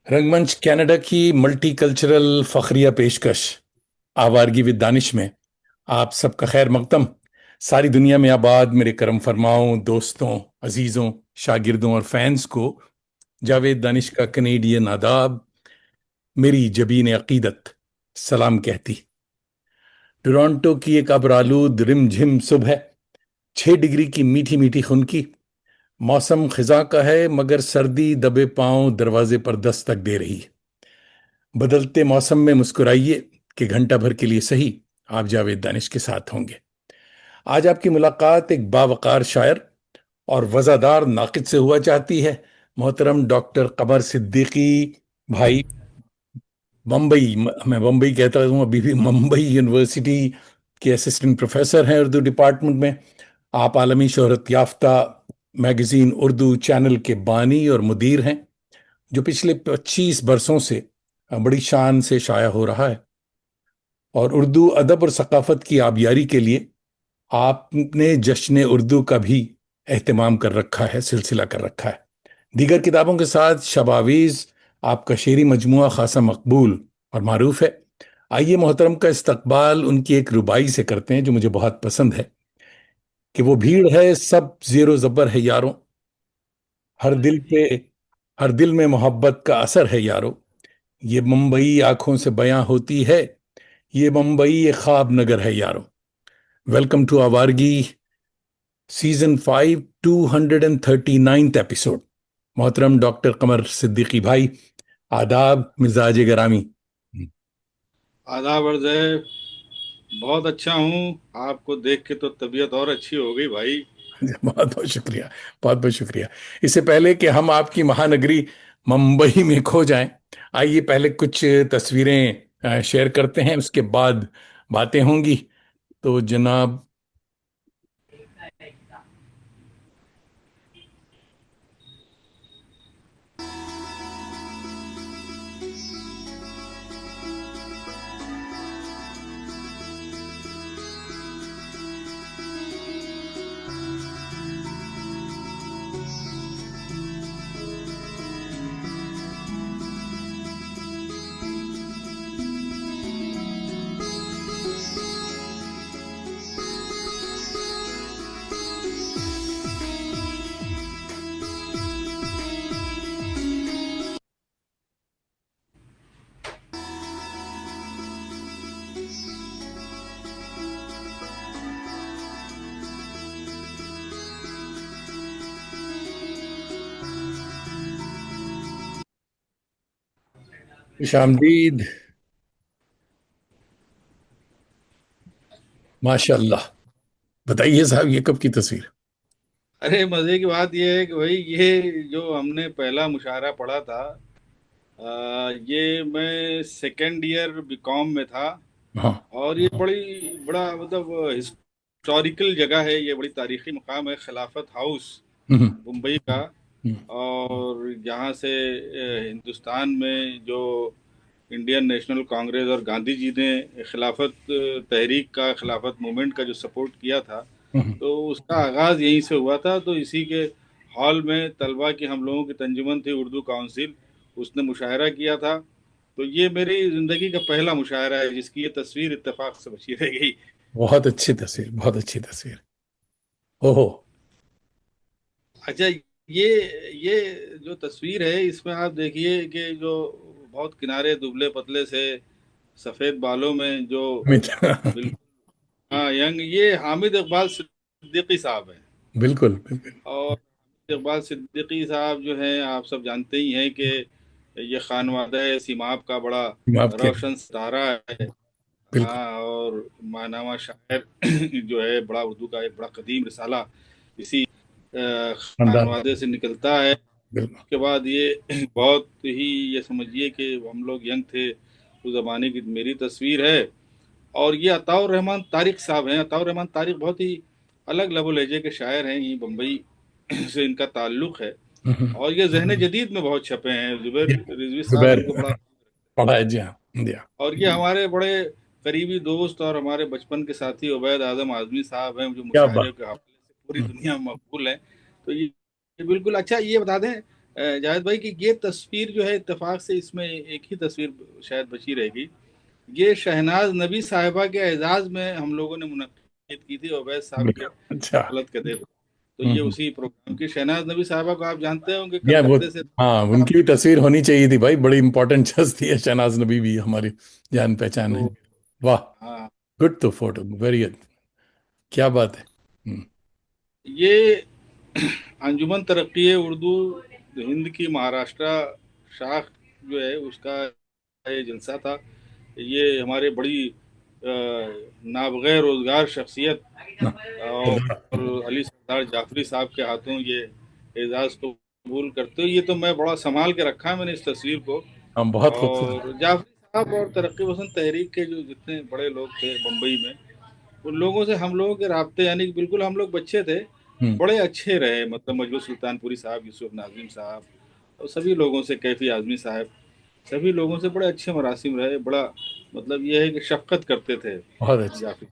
रंगमंच कनाडा की मल्टीकल्चरल फखरिया पेशकश आवारगी विद दानिश में आप सबका खैर मकदम। सारी दुनिया में आबाद मेरे करम फरमाओं दोस्तों, अजीजों, शागिर्दों और फैंस को जावेद दानिश का कनेडियन आदाब। मेरी जबीन अकीदत सलाम कहती। टोरंटो की एक अबरालूद रिमझिम सुबह, 6 डिग्री की मीठी मीठी खुनकी। मौसम खिजा का है मगर सर्दी दबे पांव दरवाजे पर दस्तक दे रही है। बदलते मौसम में मुस्कुराइए कि घंटा भर के लिए सही आप जावेद दानिश के साथ होंगे। आज आपकी मुलाकात एक बावकार शायर और वजादार नाकिद से हुआ चाहती है। मोहतरम डॉक्टर कमर सिद्दीकी भाई, बम्बई, मैं बम्बई कहता हूँ, अभी भी मुंबई यूनिवर्सिटी के असिस्टेंट प्रोफेसर हैं उर्दू डिपार्टमेंट में। आप आलमी शोहरत याफ्ता मैगजीन उर्दू चैनल के बानी और मुदीर हैं, जो पिछले 25 बरसों से बड़ी शान से शाया हो रहा है। और उर्दू अदब और सकाफत की आबियारी के लिए आपने जश्न उर्दू का भी एहतमाम कर रखा है, सिलसिला कर रखा है। दीगर किताबों के साथ शबावीज आपका शेरी मजमुआ खासा मकबूल और मारूफ है। आइए मोहतरम का इस्तकबाल उनकी एक रुबाई से करते हैं जो मुझे बहुत पसंद है, कि वो भीड़ है सब जेरो जबर है यारों, हर दिल पे, हर दिल में मोहब्बत का असर है यारों। ये मुंबई आंखों से बयां होती है, ये मुंबई ये ख्वाब नगर है यारों। Welcome to Aawargi season 5, 239 episode. मोहतरम डॉक्टर कमर सिद्दीकी भाई, आदाब मिजाज ग्रामी। आदाब अर्ज़ है। बहुत अच्छा हूँ। आपको देख के तो तबीयत और अच्छी हो गई भाई। बहुत बहुत शुक्रिया, बहुत बहुत शुक्रिया। इससे पहले कि हम आपकी महानगरी मुंबई में खो जाएं, आइए पहले कुछ तस्वीरें शेयर करते हैं, उसके बाद बातें होंगी। तो जनाब, खुश आमदीद। माशाल्लाह। बताइए साहब, ये कब की तस्वीर? अरे मज़े की बात यह है कि भाई ये जो हमने पहला मुशायरा पढ़ा था, ये मैं सेकेंड ईयर बीकॉम में था। हाँ। और ये बड़ा मतलब हिस्टोरिकल जगह है, ये बड़ी तारीखी मुकाम है, खिलाफत हाउस हम्म। मुंबई का। हम्म। और यहाँ से हिंदुस्तान में जो इंडियन नेशनल कांग्रेस और गांधी जी ने खिलाफत तहरीक का, खिलाफत मूवमेंट का जो सपोर्ट किया था, हम्म। तो उसका आगाज़ यहीं से हुआ था। तो इसी के हॉल में तलबा की हम लोगों की तंजुमन थी, उर्दू काउंसिल, उसने मुशायरा किया था। तो ये मेरी ज़िंदगी का पहला मुशायरा है जिसकी ये तस्वीर इत्तेफाक से बची रह गई। बहुत अच्छी तस्वीर, बहुत अच्छी तस्वीर। ओहो। अच्छा, ये जो तस्वीर है इसमें आप देखिए कि जो बहुत किनारे दुबले पतले से सफ़ेद बालों में जो अमित। बिल्कुल, हाँ, यंग, ये हामिद इकबाल सिद्दीकी साहब हैं। बिल्कुल बिल्कुल। और हामिद इकबाल सिद्दीकी साहब जो हैं, आप सब जानते ही हैं कि ये खानवादा सीमाब का बड़ा आपके। रोशन सितारा है। बिल्कुल। हाँ, और मानावा शायर जो है, बड़ा उर्दू का एक बड़ा कदीम रिसाला इसी खानदान। खानवादे से निकलता है। बिल्कुल। उसके बाद ये बहुत ही, ये समझिए कि हम लोग यंग थे उस ज़माने की मेरी तस्वीर है। और ये अताउर रहमान तारिक साहब हैं। अताउर रहमान तारिक बहुत ही अलग लबो लहजे के शायर हैं, ये बम्बई से इनका ताल्लुक़ है। हम्म। और ये ज़हन जदीद में बहुत छपे हैं, ज़ुबैर जी, रिजवी साहब जुबैर इनको बड़ा। पढ़ा है जी, हाँ जी हाँ। और ये हमारे बड़े करीबी दोस्त और हमारे बचपन के साथी उबैद आज़म आज़मी साहब हैं, जो क्या मुशायरे बात। के हवाले से पूरी हम्म। दुनिया में मकबूल हैं। तो ये बिल्कुल। अच्छा, ये बता दें, जावेद भाई की ये तस्वीर जो है, इत्तेफाक से इसमें एक ही तस्वीर शायद बची रहेगी। ये शहनाज नबी साहिबा के एजाज में हम लोगों ने मुनक्किद की थी, अवैध साहब के अच्छा। दौलत कदे। तो ये हम्म। उसी प्रोग्राम की, शहनाज नबी साहिबा को आप जानते होंगे, या वो, कलकत्ते से। हाँ, उनकी भी तस्वीर होनी चाहिए थी भाई, बड़ी इंपॉर्टेंट हस्ती है शहनाज नबी भी, हमारी जान पहचान है। तो वाह। हाँ, गुड, तो फोटो वेरी गुड। क्या बात है। ये अंजुमन तरक्की उर्दू हिंद की महाराष्ट्र शाख जो है, उसका ये जलसा था। ये हमारे बड़ी नाबगैर रोजगार शख्सियत और अली सरदार जाफरी साहब के हाथों ये एजाज को कबूल करते हो। ये तो मैं बड़ा संभाल के रखा है मैंने इस तस्वीर को। हम बहुत खूबसूरत। और जाफरी साहब और तरक्की पसंद तहरीक के जो जितने बड़े लोग थे बम्बई में, उन लोगों से हम लोगों के राब्ते, यानी कि बिल्कुल हम लोग बच्चे थे, हम्म। बड़े अच्छे रहे। मतलब मजबूर सुल्तानपुरी साहब, यूसुफ नाजिम साहब और सभी लोगों से, कैफी आजमी साहब, सभी लोगों से बड़े अच्छे मरासिम रहे। बड़ा मतलब यह है कि शफकत करते थे बहुत अच्छी। जाफरी।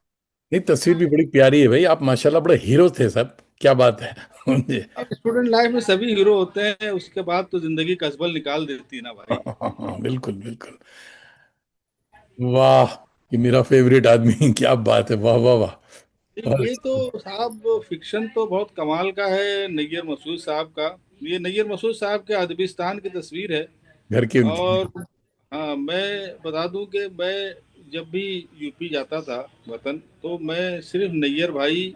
नहीं, तस्वीर भी बड़ी प्यारी है भाई, आप माशाल्लाह बड़े हीरो थे सब। क्या बात है। मुझे। अब स्टूडेंट लाइफ में सभी हीरो होते हैं, उसके बाद तो जिंदगी कसबल निकाल देती है ना भाई। हाँ, बिल्कुल बिल्कुल। वाह, ये मेरा फेवरेट आदमी। क्या बात है, वाह वाह वाह। बहुत ये अच्छा। तो साहब फिक्शन तो बहुत कमाल का है नैयर मसूद साहब का। ये नैयर मसूद साहब के अदबिस्तान की तस्वीर है। घर के उनके। और हाँ, मैं बता दूं कि मैं जब भी यूपी जाता था वतन, तो मैं सिर्फ नैयर भाई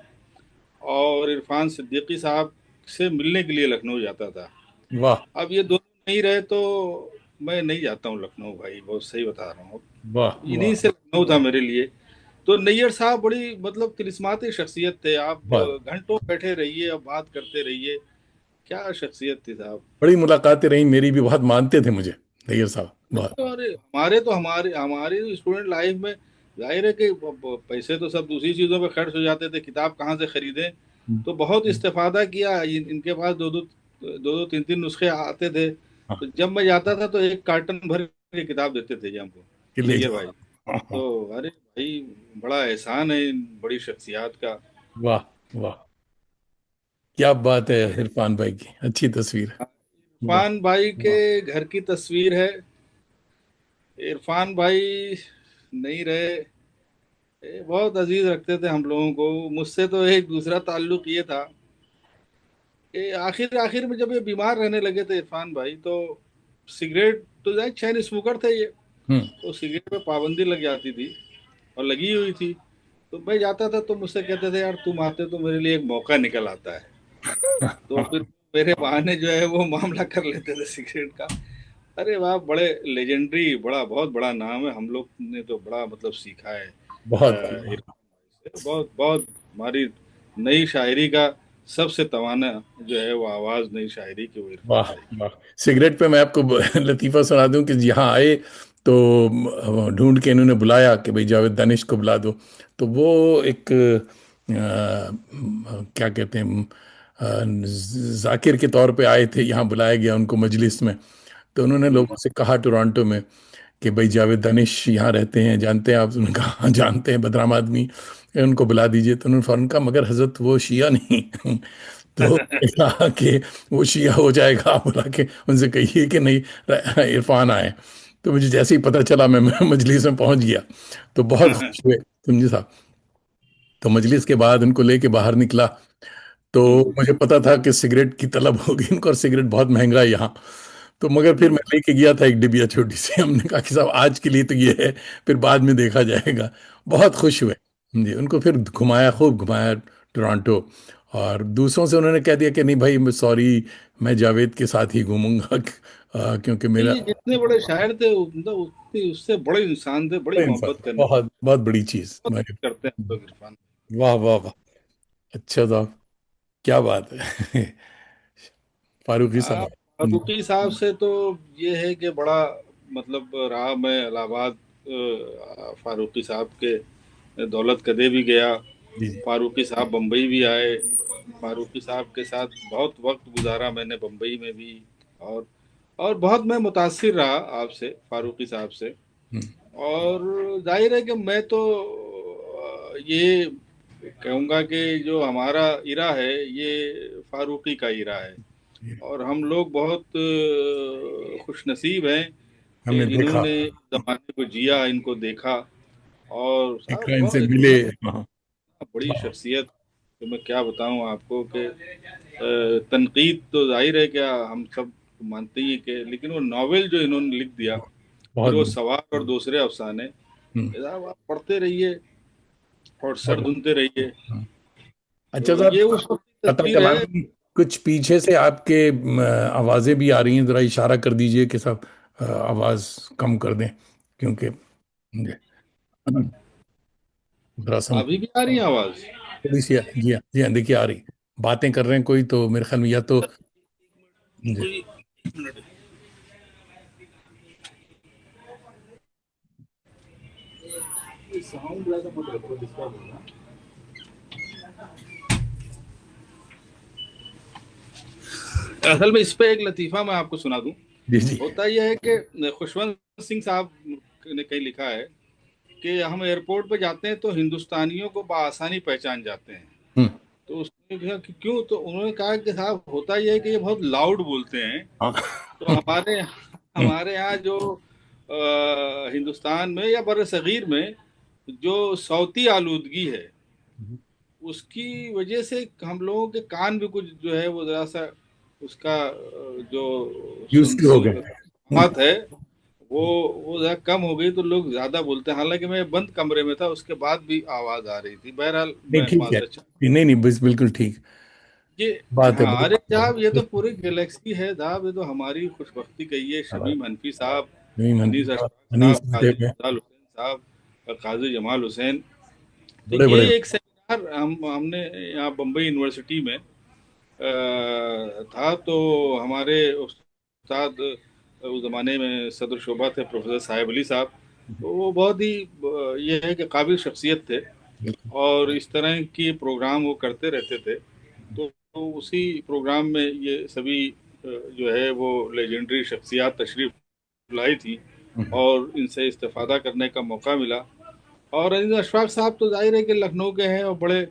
और इरफान सिद्दीकी साहब से मिलने के लिए लखनऊ जाता था। वाह अब ये दोनों नहीं रहे तो मैं नहीं जाता हूँ लखनऊ भाई, बहुत सही बता रहा हूँ। वाह इन्हीं वाह। से लखनऊ था मेरे लिए। तो नैयर साहब बड़ी मतलब तिलिस्माती शख्सियत थे। आप बहुत घंटों बैठे रहिए और बात करते रहिए, क्या शख्सियत थी साहब। बड़ी मुलाकातें रही मेरी भी, बहुत मानते थे मुझे नैयर साहब, बहुत। अरे हमारे तो हमारे हमारी स्टूडेंट लाइफ में जाहिर है कि पैसे तो सब दूसरी चीज़ों पे खर्च हो जाते थे, किताब कहाँ से खरीदें। तो बहुत इस्तेफादा किया। इनके पास दो दो तीन तीन नुस्खे आते थे। हाँ, तो जब मैं जाता था तो एक कार्टन भर के किताब देते थे जी हमको, कि ले नैयर जाओ। भाई। हाँ, हाँ। तो अरे भाई, बड़ा एहसान है इन बड़ी शख्सियात का। वाह वाह। क्या बात है, इरफान भाई की अच्छी तस्वीर है। वाह इरफान भाई के वाह। घर की तस्वीर है। इरफान भाई नहीं रहे। बहुत अजीज रखते थे हम लोगों को। मुझसे तो एक दूसरा ताल्लुक ये था कि आखिर आखिर में जब ये बीमार रहने लगे थे इरफान भाई, तो सिगरेट तो जाए, चैन स्मोकर थे ये, हम्म। तो सिगरेट पे पाबंदी लग जाती थी और लगी हुई थी। तो मैं जाता था तो मुझसे कहते थे, यार तुम आते तो मेरे लिए एक मौका निकल आता है। तो फिर मेरे बहाने जो है वो मामला कर लेते थे सिगरेट का। अरे वाह, बड़े लेजेंडरी, बड़ा बहुत बड़ा नाम है। हम लोग ने तो बड़ा मतलब सीखा है बहुत। इरफान भाई से। बहुत बहुत हमारी नई शायरी का सबसे तवाना जो है वो आवाज नई शायरी की, वो इरफान वाह भाई की। वाह। सिगरेट पे मैं आपको लतीफ़ा सुना दूं कि यहाँ आए तो ढूंढ के इन्होंने बुलाया कि भाई जावेद दानिश को बुला दो। तो वो एक क्या कहते हैं, जाकिर के तौर पे आए थे, यहाँ बुलाया गया उनको मजलिस में। तो उन्होंने हम्म। लोगों से कहा टोरंटो में कि भाई जावेद दानिश यहाँ रहते हैं, जानते हैं आप? उन्होंने कहा हाँ जानते हैं, बदनाम आदमी है, उनको बुला दीजिए। तो उन्होंने फौरन कहा मगर हजरत वो शिया नहीं। तो कहा कि वो शिया हो जाएगा, आप बुला के उनसे कहिए कि नहीं, इरफान आए। तो मुझे जैसे ही पता चला मैं मजलिस में पहुंच गया। तो बहुत खुश हुए, समझे साहब। तो मजलिस के बाद उनको लेके बाहर निकला, तो हम्म। मुझे पता था कि सिगरेट की तलब होगी इनको, और सिगरेट बहुत महंगा है यहाँ। तो मगर फिर मैं हम्म। लेके गया था एक डिबिया छोटी सी। हमने कहा कि साहब आज के लिए तो ये है, फिर बाद में देखा जाएगा। बहुत खुश हुए जी, उनको फिर घुमाया, खूब घुमाया टोरंटो। और दूसरों से उन्होंने कह दिया कि नहीं भाई, मैं सॉरी, मैं जावेद के साथ ही घूमूंगा। क्योंकि मेरा ये जितने बड़े शायर थे मतलब उतने उससे बड़े इंसान थे, बड़ी इंसान, मोहब्बत करने बहुत बहुत बड़ी चीज बहुत भाई। करते हैं हम लोग इरफान। वाह वाह वाह। अच्छा साहब, क्या बात है। फारूकी आप साहब। फारूकी साहब से तो ये है कि बड़ा मतलब रहा। मैं इलाहाबाद फारूकी साहब के दौलत कदे भी गया। जी जी। फारूकी साहब बम्बई भी आए। फारूकी साहब के साथ बहुत वक्त गुजारा मैंने बम्बई में भी। और और बहुत मैं मुतासिर रहा आपसे, फारूकी साहब से। हम्म। और जाहिर है कि मैं तो ये कहूँगा कि जो हमारा इरा है ये फारूकी का इरा है। और हम लोग बहुत खुशनसीब हैं कि हमने देखा, इन्होंने जमाने को जिया, इनको देखा। और साहब देखा, इनसे बहुत मिले। इतना हाँ। बड़ी वाह, शख्सियत, तो मैं क्या बताऊं आपको कि तनकीद तो जाहिर है क्या हम सब मानते ही हैं कि, लेकिन वो नॉवेल जो इन्होंने लिख दिया, फिर बहुत वो बढ़िया। सवार और दूसरे अफसाने, हम्म, साहब आप पढ़ते रहिए और सर बहुत धुनते रहिए। बढ़िया। अच्छा तो साहब, ये उस वक्त की पता तस्वीर चला है। नहीं, कुछ पीछे से आपके आवाजें भी आ रही हैं, जरा इशारा कर दीजिए कि साहब आवाज कम कर दें, क्योंकि मुझे जरा सा अभी भी आ रही है आवाज? थोड़ी सी, जी हाँ, जी हाँ, देखिए आ रही, बातें कर रहे हैं कोई, तो मेरे ख्याल में या तो जी। कोई मिनट। साउंड ज्यादा मत रखो, डिस्टर्ब होगा। असल में इस पे एक लतीफा मैं आपको सुना दूं। जी जी। होता यह है कि खुशवंत सिंह साहब ने कहीं लिखा है कि हम एयरपोर्ट पे जाते हैं तो हिंदुस्तानियों को बआसानी पहचान जाते हैं। हम्म। तो उसने कहा कि क्यों, तो उन्होंने कहा कि साहब होता यह है कि ये बहुत लाउड बोलते हैं। हाँ। तो हमारे यहाँ जो हिंदुस्तान में या बर सगीर में जो सौती आलूदगी है, उसकी वजह से हम लोगों के कान भी कुछ जो है वो जरा सा उसका जो यूज सुन टू हो सुन गए। बात है, वो वो जरा कम हो गई, तो लोग ज्यादा बोलते हैं। हालांकि मैं बंद कमरे में था, उसके बाद भी आवाज आ रही थी। बहरहाल नहीं मैं ठीक है, माजरत चाहता नहीं नहीं, बस बिल्कुल ठीक हूं। ये बात है, हाँ, अरे साहब ये तो बहुत पूरी गैलेक्सी है साहब, ये तो हमारी खुशबख्ती कहिए। शमीम हनफी साहब, नहीं मन, अनीस अशफाक अनीस साहब, थे काजी में, जमाल हुसैन साहब और काजी जमाल हुसैन। तो बड़े ये बड़े। एक सेमिनार हमने यहाँ बम्बई यूनिवर्सिटी में था। तो हमारे उस्ताद उस ज़माने में सदर शोबा थे प्रोफेसर साहिब अली साहब। तो वो बहुत ही ये है कि काबिल शख्सियत थे, बिल्कुल। और इस तरह की प्रोग्राम वो करते रहते थे। तो उसी प्रोग्राम में ये सभी जो है वो लेजेंडरी शख्सियात तशरीफ लाई थी, हम्म, और इनसे इस्तेफादा करने का मौका मिला। और अनीस अशफाक साहब तो जाहिर है कि लखनऊ के हैं, और बड़े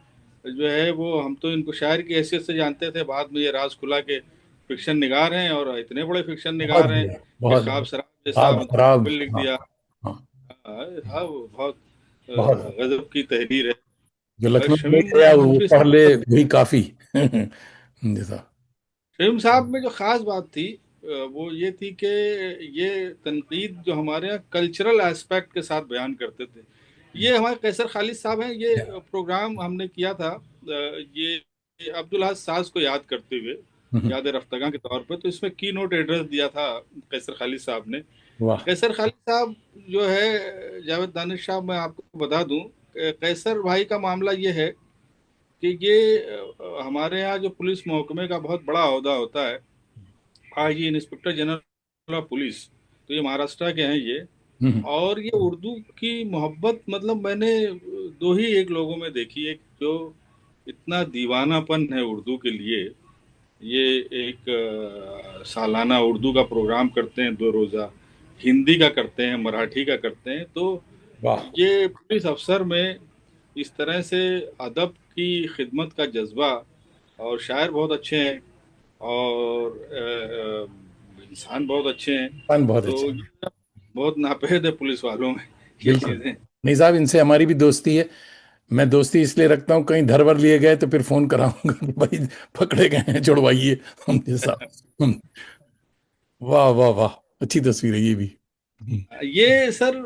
जो है वो, हम तो इनको शायर की हैसियत से जानते थे। बाद में ये राज खुला के फिक्शन निगार हैं, और इतने बड़े फिक्शन बहुत निगार हैं बढ़िया, कि बहुत ख्वाब बढ़िया। शराब जैसा आप खराब, नोवेल लिख हाँ। दिया। हाँ। हाँ, वो बहुत बहुत, गजब की तहरीर है। जो लखनऊ में शमीम गया वो हनफी पढ़ ले साहब, वही काफी जैसा। शमीम साहब में जो खास बात थी वो ये थी कि ये तनकीद जो हमारे यहाँ कल्चरल एस्पेक्ट के साथ बयान करते थे। ये हमारे कैसर खालिद साहब हैं, ये प्रोग्राम हमने किया था ये अब्दुल हद साज को याद करते हुए, हम्म, याद रफ्तगा के तौर पे। तो इसमें की नोट एड्रेस दिया था कैसर खालिद साहब ने। वाह। कैसर खालिद साहब जो है, जावेद दानिश साहब, मैं आपको बता दूं, कैसर भाई का मामला ये है कि ये हमारे यहाँ जो पुलिस महकमे का बहुत बड़ा ओहदा होता है, IG inspector general of police, तो ये महाराष्ट्र के हैं ये। हम्म, और ये उर्दू की मोहब्बत, मतलब मैंने दो ही एक लोगों में देखी है जो इतना दीवानापन है उर्दू के लिए। ये एक सालाना उर्दू का प्रोग्राम करते हैं, 2 रोज़ा हिंदी का करते हैं, मराठी का करते हैं। तो वाह। ये पुलिस अफसर में इस तरह से अदब की खिदमत का जज्बा, और शायर बहुत अच्छे हैं, और इंसान बहुत अच्छे हैं। फन बहुत तो अच्छा। ये बहुत नापेद है पुलिस वालों में ये बिल्कुल। चीज़ें। नहीं साहब, इनसे हमारी भी दोस्ती है। मैं दोस्ती इसलिए रखता हूँ, कहीं धर वर लिए गए तो फिर फोन कराऊंगा कि भाई पकड़े गए हैं, छुड़वाइए हमने साहब। वाह वाह वाह, अच्छी तस्वीर है ये भी। ये सर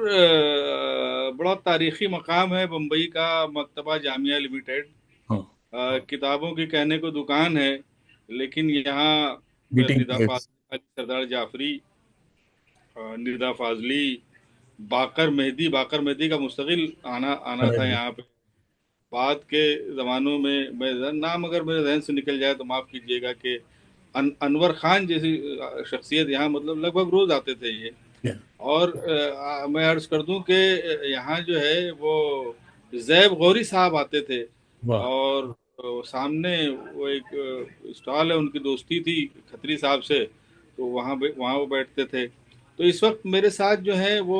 बड़ा तारीखी मकाम है बम्बई का, मकतबा जामिया लिमिटेड। हाँ। किताबों की कहने को दुकान है, लेकिन यहाँ मीटिंग निदा प्लेस। फाजली, सरदार जाफरी, निदा फाजली, बाकर मेहदी का मुस्तकिल आना आना था यहाँ पे। बाद के ज़मानों में, मैं नाम अगर मेरे जहन से निकल जाए तो माफ़ कीजिएगा, कि अनवर खान जैसी शख्सियत यहाँ मतलब लगभग रोज़ आते थे ये। और मैं अर्ज कर दूं कि यहाँ जो है वो जैब गौरी साहब आते थे। वाह। और सामने वो एक स्टॉल है, उनकी दोस्ती थी खत्री साहब से, तो वहाँ वो बैठते थे। तो इस वक्त मेरे साथ जो है वो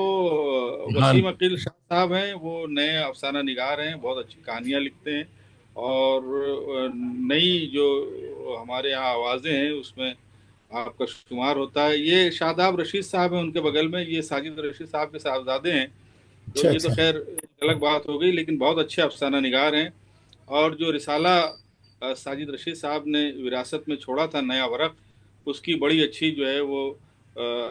हाँ। वसीम अकील शाह साहब हैं, वो नए अफसाना निगार हैं, बहुत अच्छी कहानियाँ लिखते हैं। और नई जो हमारे यहाँ आवाज़ें हैं उसमें आपका शुमार होता है। ये शादाब रशीद साहब हैं, उनके बगल में ये साजिद रशीद साहब के साहबजादे हैं। तो अच्छा ये तो अच्छा। खैर एक अलग बात हो गई, लेकिन बहुत अच्छे अफसाना निगार हैं। और जो रिसाला साजिद रशीद साहब ने विरासत में छोड़ा था, नया वरक, उसकी बड़ी अच्छी जो है वो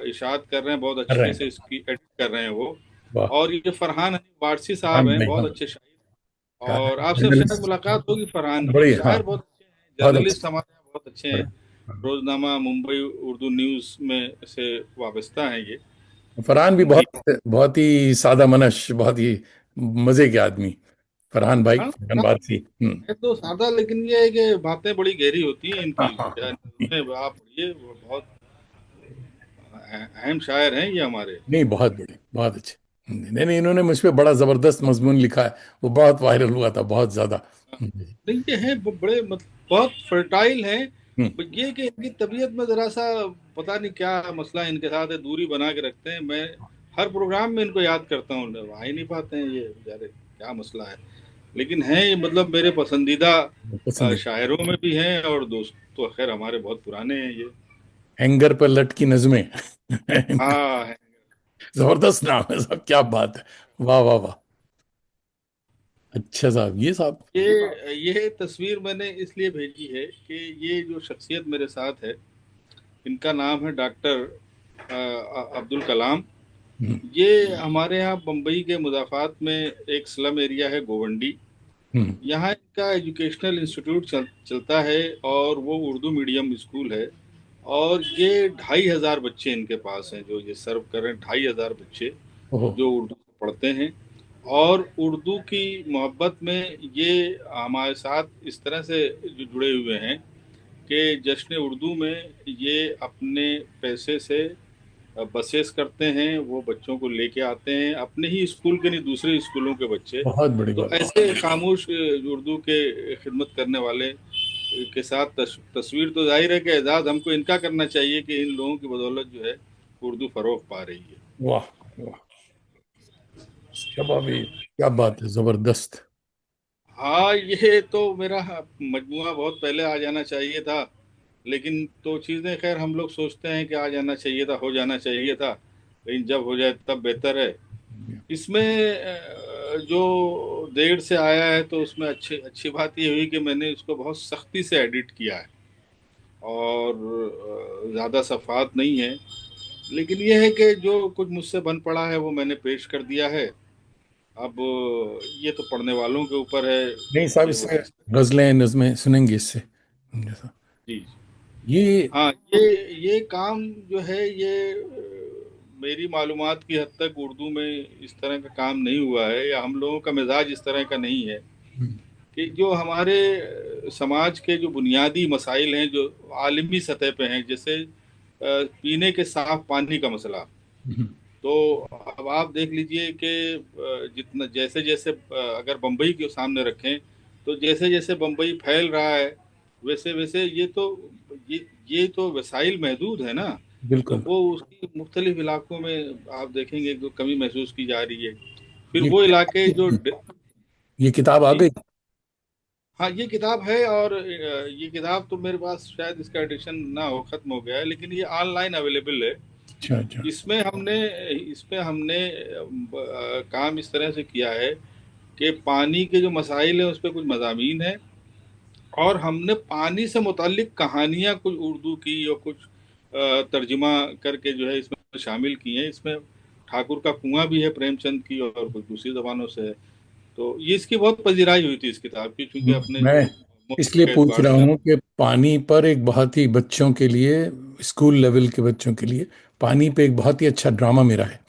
इशाअत कर रहे हैं, बहुत कर रहे अच्छे से हैं। इसकी एडिट कर रहे हैं वो। वाह। और ये फरहान हनीफ वारसी हाँ साहब हैं, भाई, बहुत हाँ। अच्छे शायर। क्या है, और आपसे शायद जर्नलिस्ट। मुलाकात होगी, फरहान की बड़ी, हाँ। शायर बहुत अच्छे हैं, बहुत जर्नलिस्ट अच्छे। हमारे यहाँ बहुत अच्छे बड़े, हैं। हाँ। रोजनामा मुंबई उर्दू न्यूज़ में से वाबस्ता हैं ये। फरहान भी मुंबई। बहुत बहुत ही सादा मनश, बहुत ही मजे के आदमी। फरहान भाई, हाँ, फरहान वारसी। है तो सादा, लेकिन ये है कि बातें बड़ी गहरी होती हैं हाँ इनकी। हाँ क्या हाँ। उसमें आप पढ़िए, वो बहुत अहम शायर हैं ये हमारे। नहीं, बहुत बड़े, बहुत अच्छे। नहीं नहीं, इन्होंने मुझ पे बड़ा जबरदस्त मजमून लिखा है, वो बहुत वायरल हुआ था, बहुत ज्यादा। नहीं, ये हैं बड़े मतलब बहुत फर्टाइल हैं। हम्म। ये कि इनकी तबीयत में जरा सा पता नहीं क्या मसला है इनके साथ है, दूरी बना के रखते हैं। मैं हर प्रोग्राम में इनको याद करता हूँ, आ ही नहीं पाते हैं ये बेचारे, क्या मसला है। लेकिन हैं ये, मतलब मेरे पसंदीदा पसंद है। शायरों में भी हैं, और दोस्त तो खैर हमारे बहुत पुराने हैं ये। हैंगर पर लटकी नज़में। हाँ है। जबरदस्त नाम है साहब, क्या बात है। वाह वाह वाह। अच्छा साहब, ये साहब। ये तस्वीर मैंने इसलिए भेजी है कि ये जो शख्सियत मेरे साथ है, इनका नाम है डॉक्टर अब्दुल कलाम। हम्म। ये हमारे यहाँ बम्बई के मुज़ाफ़ात में एक स्लम एरिया है, गोवंडी। हम्म। यहाँ इनका एजुकेशनल इंस्टीट्यूट चलता है, और वो उर्दू मीडियम स्कूल है। और ये 2,500 बच्चे इनके पास हैं, जो ये सर्व कर रहे हैं, 2,500 बच्चे ओहो। जो उर्दू पढ़ते हैं। और उर्दू की मोहब्बत में ये हमारे साथ इस तरह से जो जुड़े हुए हैं कि जश्न उर्दू में ये अपने पैसे से बसेस करते हैं, वो बच्चों को लेके आते हैं, अपने ही स्कूल के नहीं, दूसरे स्कूलों के बच्चे। बहुत बड़ी तो बात। ऐसे खामोश उर्दू के खिदमत करने वाले के साथ तस्वीर तो जाहिर है कि एजाज हमको इनका करना चाहिए कि इन लोगों की बदौलत जो है उर्दू फरोग पा रही है। वाह वाह। शबाबी, क्या बात है, जबरदस्त। हाँ, ये तो मेरा मजमुआ बहुत पहले आ जाना चाहिए था, लेकिन तो चीज़ें खैर हम लोग सोचते हैं कि आ जाना चाहिए था, हो जाना चाहिए था, लेकिन जब हो जाए तब बेहतर है। इसमें जो देर से आया है तो उसमें अच्छी अच्छी बात ये हुई कि मैंने उसको बहुत सख्ती से एडिट किया है, और ज़्यादा सफ़ात नहीं है। लेकिन ये है कि जो कुछ मुझसे बन पड़ा है वो मैंने पेश कर दिया है। अब ये तो पढ़ने वालों के ऊपर है नहीं साहब, कि वो इससे किस। गजलें नज़में सुनेंगे इससे जैसा जी। ये। हाँ, ये काम जो है ये मेरी मालूमात की हद तक उर्दू में इस तरह का काम नहीं हुआ है, या हम लोगों का मिजाज इस तरह का नहीं है कि जो हमारे समाज के जो बुनियादी मसाइल हैं जो आलमी सतह पे हैं, जैसे पीने के साफ पानी का मसला। तो अब आप देख लीजिए कि जितना जैसे जैसे अगर बम्बई के सामने रखें, तो जैसे जैसे बम्बई फैल रहा है, वैसे वैसे ये ये तो वसाइल महदूद है ना। तो बिल्कुल। वो उसकी मुख्तलिफ इलाकों में आप देखेंगे जो कमी महसूस की जा रही है। फिर ये वो इलाके जो ये किताब आ जी। गई। हाँ, ये किताब है, और ये किताब तो मेरे पास शायद इसका एडिशन ना हो, खत्म हो गया है, लेकिन ये ऑनलाइन अवेलेबल है। अच्छा अच्छा। इसमें हमने काम इस तरह से किया है कि पानी के जो मसाइल हैं उस पर कुछ मज़ामीन है, और हमने पानी से मुतालिक कहानियाँ कुछ उर्दू की और कुछ तर्जुमा करके जो है इसमें शामिल की हैं। इसमें ठाकुर का कुआं भी है प्रेमचंद की, और कुछ दूसरी जबानों से है। तो ये इसकी बहुत पजीराई हुई थी इस किताब की, क्योंकि अपने मैं जो मौके इसलिए के पूछ एतबार रहा से हूँ कि पानी पर एक बहुत ही बच्चों के लिए, स्कूल लेवल के बच्चों के लिए पानी पे एक बहुत ही अच्छा ड्रामा मेरा है,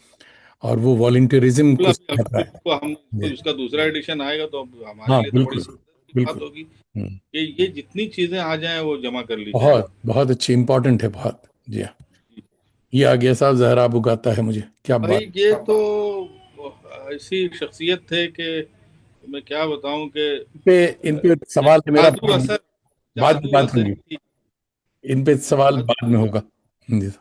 और वो वॉलंटियरिज्म को अभी सिखाता अभी है। तो हम उसका दूसरा एडिशन आएगा, तो अब हमारे हाँ लिए तो बड़ी बिल्कुल। सआदत की बात बिल्कुल। होगी हम्म। कि ये जितनी चीजें आ जाएं वो जमा कर ली जाएं। बहुत बहुत अच्छी, इंपॉर्टेंट है बहुत। जी हाँ। ये आ गया साहब, जहरा बुगाता है मुझे, क्या भाई बात। ये तो ऐसी शख्सियत थे कि मैं क्या बताऊं कि इन पे सवाल है मेरा, जादू असर बाद में जादू बात असर होगी। की। इन पे सवाल जादू। बाद में होगा। जी।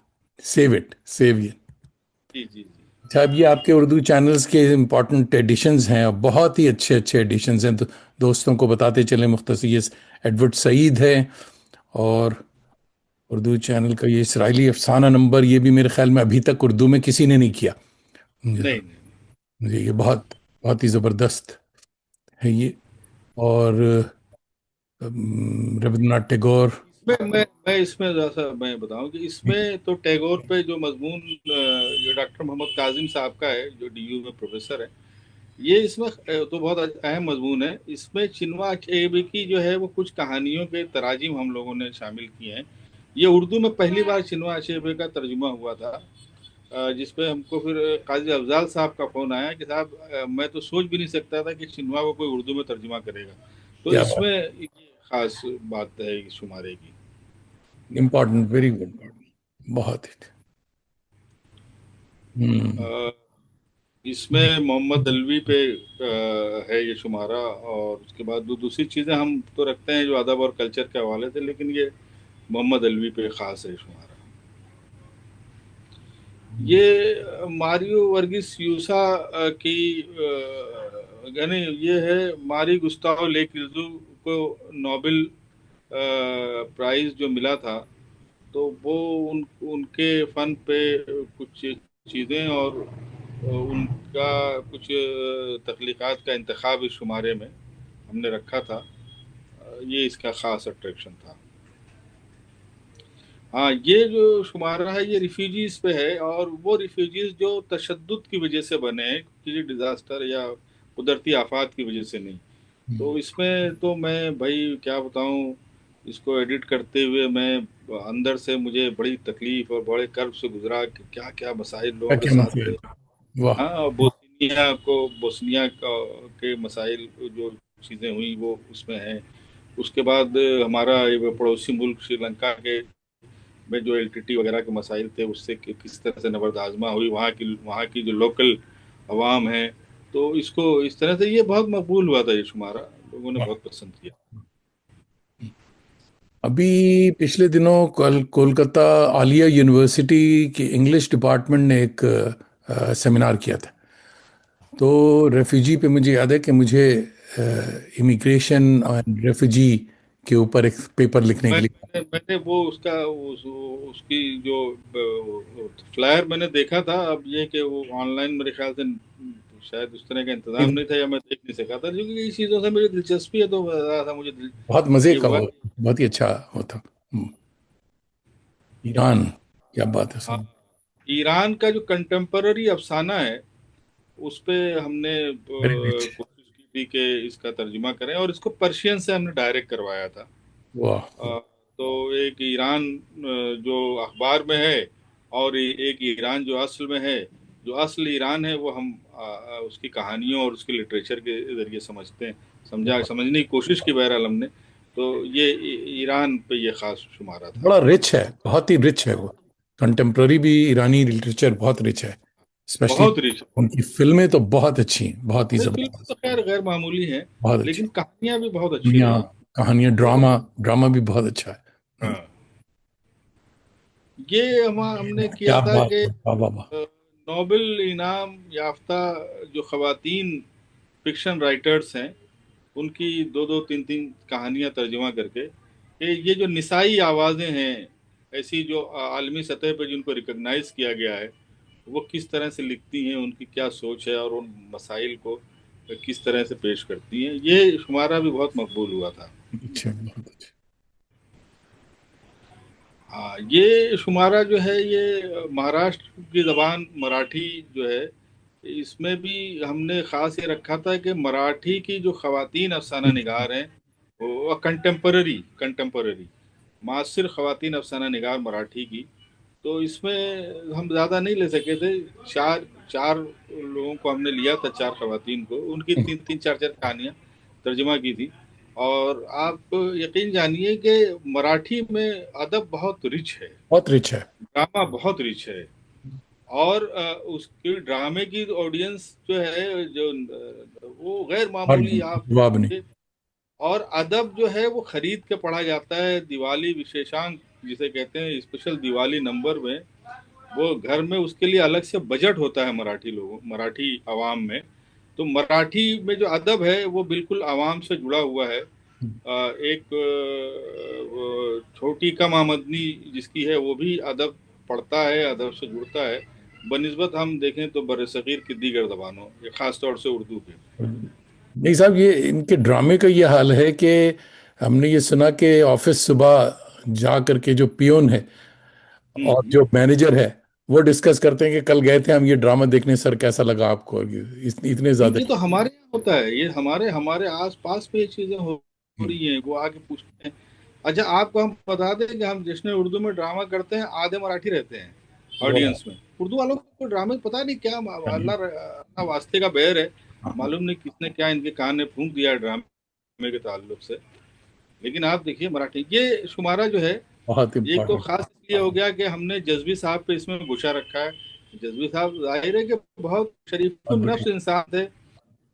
सेव इट, सेव ये। जी जी जी। अच्छा, अब ये आपके उर्दू चैनल्स के इम्पोर्टेंट एडिशंस हैं, अब बहुत ही अच्छे अच्छे एडिशंस हैं, तो दोस्तों को बताते चले मुख्तसर ये एडवर्ड सईद है, और उर्दू चैनल का ये इसराइली अफसाना नंबर, ये भी मेरे ख्याल में अभी तक उर्दू में किसी ने नहीं किया। मुझे नहीं नहीं। मुझे ये बहुत बहुत ही ज़बरदस्त है ये। और रविन्द्रनाथ टैगोर। इसमें मैं इसमें जरा सा मैं बताऊं कि इसमें तो टैगोर पे जो मजमून जो डॉक्टर मोहम्मद काजिम साहब का है, जो डीयू में प्रोफेसर है, ये इसमें तो बहुत अहम मजमून है। इसमें चिनवा अचेबे की जो है वो कुछ कहानियों के तराजिम हम लोगों ने शामिल किए हैं। ये उर्दू में पहली बार चिनवा अचेबे का तर्जुमा हुआ था, जिसपे हमको फिर काजी अफजाल साहब का फोन आया कि साहब मैं तो सोच भी नहीं सकता था कि चिनवा को कोई उर्दू में तर्जुमा करेगा। तो क्या बात, इसमें ये खास बात है इस शुमारे की। इम्पोर्टेंट, वेरी इम्पोर्टेंट, बहुत ही। हम्म। अ, इसमें मोहम्मद अलवी पे है ये शुमारा, और उसके बाद दूसरी चीज़ें हम तो रखते हैं जो अदब और कल्चर के हवाले से, लेकिन ये मोहम्मद अलवी पे ख़ास है शुमारा। ये मारियो वर्गीस यूसा की यानी ये है, मारी गुस्ताव लेकिजू को नोबेल प्राइज़ जो मिला था, तो वो उनके फ़न पे कुछ चीज़ें और उनका कुछ तख्लीक़ात का इंतखाब इस शुमारे में हमने रखा था। ये इसका ख़ास अट्रैक्शन था। हाँ, ये जो शुमारा है ये रिफ्यूजीज़ पे है, और वो रिफ्यूजीज़ जो तशद्दुद की वजह से बने हैं, किसी डिज़ास्टर या कुदरती आफ़ात की वजह से नहीं। तो इसमें तो मैं भाई क्या बताऊँ, इसको एडिट करते हुए मैं अंदर से मुझे बड़ी तकलीफ और बड़े कर्ब से गुजरा कि क्या क्या मसाइल लोगों क्या के क्या साथ मसला थे। है। वाह। हाँ, और बोस्निया के मसाइल जो चीज़ें हुई वो उसमें हैं। उसके बाद हमारा ये पड़ोसी मुल्क श्रीलंका के में जो एलटीटी वगैरह के मसाइल थे, उससे किस तरह से नबर्द आजमा हुई वहाँ की जो लोकल अवाम है। तो इसको इस तरह से ये बहुत मकबूल हुआ था ये शुमारा, लोगों ने वाह। बहुत पसंद किया। अभी पिछले दिनों कल कोलकाता आलिया यूनिवर्सिटी के इंग्लिश डिपार्टमेंट ने एक सेमिनार किया था। तो रेफ्यूजी पे मुझे याद है कि मुझे इमिग्रेशन और रेफ्यूजी के ऊपर एक पेपर लिखने के लिए। मैंने वो उसकी जो फ्लायर मैंने देखा था। अब ये कि वो ऑनलाइन मेरे ख्याल से शायद उस तरह का इंतजाम नहीं था, या मैं देख नहीं सका था, क्योंकि इस चीज़ों से मेरी दिलचस्पी है, तो ज़रा सा मुझे बहुत मजे ये का हुआ हो, कि बहुत ही अच्छा होता। ईरान, क्या बात है हाँ, सर। ईरान का जो कंटेम्पररी अफसाना है, उस पे हमने वेरी रिच। कोशिश की थी कि इसका तर्जुमा करें, और इसको पर्शियन से हमने डायरेक्ट करवाया था। वाह। तो एक ईरान जो अखबार में है, और एक ईरान जो असल में है। जो असल ईरान है वो हम उसकी कहानियों और उसके लिटरेचर के ज़रिए समझते हैं, समझने की कोशिश की बहरहाल हमने। तो ये ईरान पे ये ख़ास शुमारा था। बड़ा रिच है, बहुत ही रिच है वो। कंटेम्प्ररी भी ईरानी लिटरेचर बहुत रिच है, स्पेशली बहुत रिच। उनकी फिल्में तो बहुत अच्छी हैं, बहुत ही अरे फिल्म तो जबरदस्त। खैर गैर मामूली है, बहुत अच्छी लेकिन कहानियां भी बहुत अच्छी कहानियाँ, रही। कहानियाँ, तो ड्रामा, ड्रामा भी बहुत अच्छा है। हाँ, ये हमने किया क्या था बात कि है, वाह वाह वाह। नोबेल इनाम याफ्ता जो खवातीन फिक्शन राइटर्स हैं, उनकी दो दो तीन तीन कहानियां तर्जुमा करके, ये जो निसाई आवाज़ें हैं, ऐसी जो आलमी सतह पर जिनको रिकग्नाइज किया गया है, वो किस तरह से लिखती हैं, उनकी क्या सोच है, और उन मसाइल को किस तरह से पेश करती हैं, ये शुमारा भी बहुत मकबूल हुआ था। अच्छा, बहुत अच्छा। हाँ, ये शुमारा जो है ये महाराष्ट्र की ज़बान मराठी जो है, इसमें भी हमने ख़ास ये रखा था कि मराठी की जो ख़वातीन अफ़साना निगार हैं, वो कंटेम्पररी कंटेम्पररी मासिर ख़वातीन अफ़साना निगार मराठी की। तो इसमें हम ज़्यादा नहीं ले सके थे। चार चार लोगों को हमने लिया था, चार ख़वातीन को, उनकी तीन तीन चार चार कहानियाँ तर्जुमा की थी। और आप यकीन जानिए कि मराठी में अदब बहुत रिच है, बहुत रिच है। ड्रामा बहुत रिच है। और उसकी ड्रामे की ऑडियंस जो है, जो वो गैर हर मामूली आप जवाब नहीं। और अदब जो है वो खरीद के पढ़ा जाता है। दिवाली विशेषांक जिसे कहते हैं, स्पेशल दिवाली नंबर में वो घर में उसके लिए अलग से बजट होता है मराठी लोगों, मराठी आवाम में। तो मराठी में जो अदब है वो बिल्कुल आवाम से जुड़ा हुआ है। एक वो छोटी कम आमदनी जिसकी है वो भी अदब पढ़ता है, अदब से जुड़ता है, बनिस्बत हम देखें तो बरसगीर की दीगर जबानों, ये खास तौर से उर्दू के। नहीं साहब, ये इनके ड्रामे का ये हाल है कि हमने ये सुना कि ऑफिस सुबह जा करके जो पियोन है और हम्म। जो मैनेजर है वो डिस्कस करते हैं कि कल गए थे हम ये ड्रामा देखने, सर कैसा लगा आपको, और इतने नहीं, ज्यादा। ये तो हमारे यहाँ होता है, ये हमारे हमारे आस पास में ये चीजें हो हम्म। रही हैं, वो आके पूछते हैं। अच्छा, आपको हम बता दें कि हम जिसने उर्दू में ड्रामा करते हैं आधे मराठी रहते हैं वाह। ऑडियंस में। उर्दू वालों को ड्रामे पता नहीं क्या, चलिए। अल्लाह वास्ते का बहर है। हाँ। मालूम नहीं किसने क्या इनके कान में फूंक दिया है ड्रामे के ताल्लुक से। लेकिन आप देखिए मराठी ये शुमारा जो है, बहुत एक तो इम्पोर्टेंट। खास इसलिए हो गया कि हमने जज्बी साहब पे इसमें गुस्सा रखा है। जज्बी साहब जाहिर है कि बहुत बहुत शरीफ बढ़िया। नफ्स इंसान थे,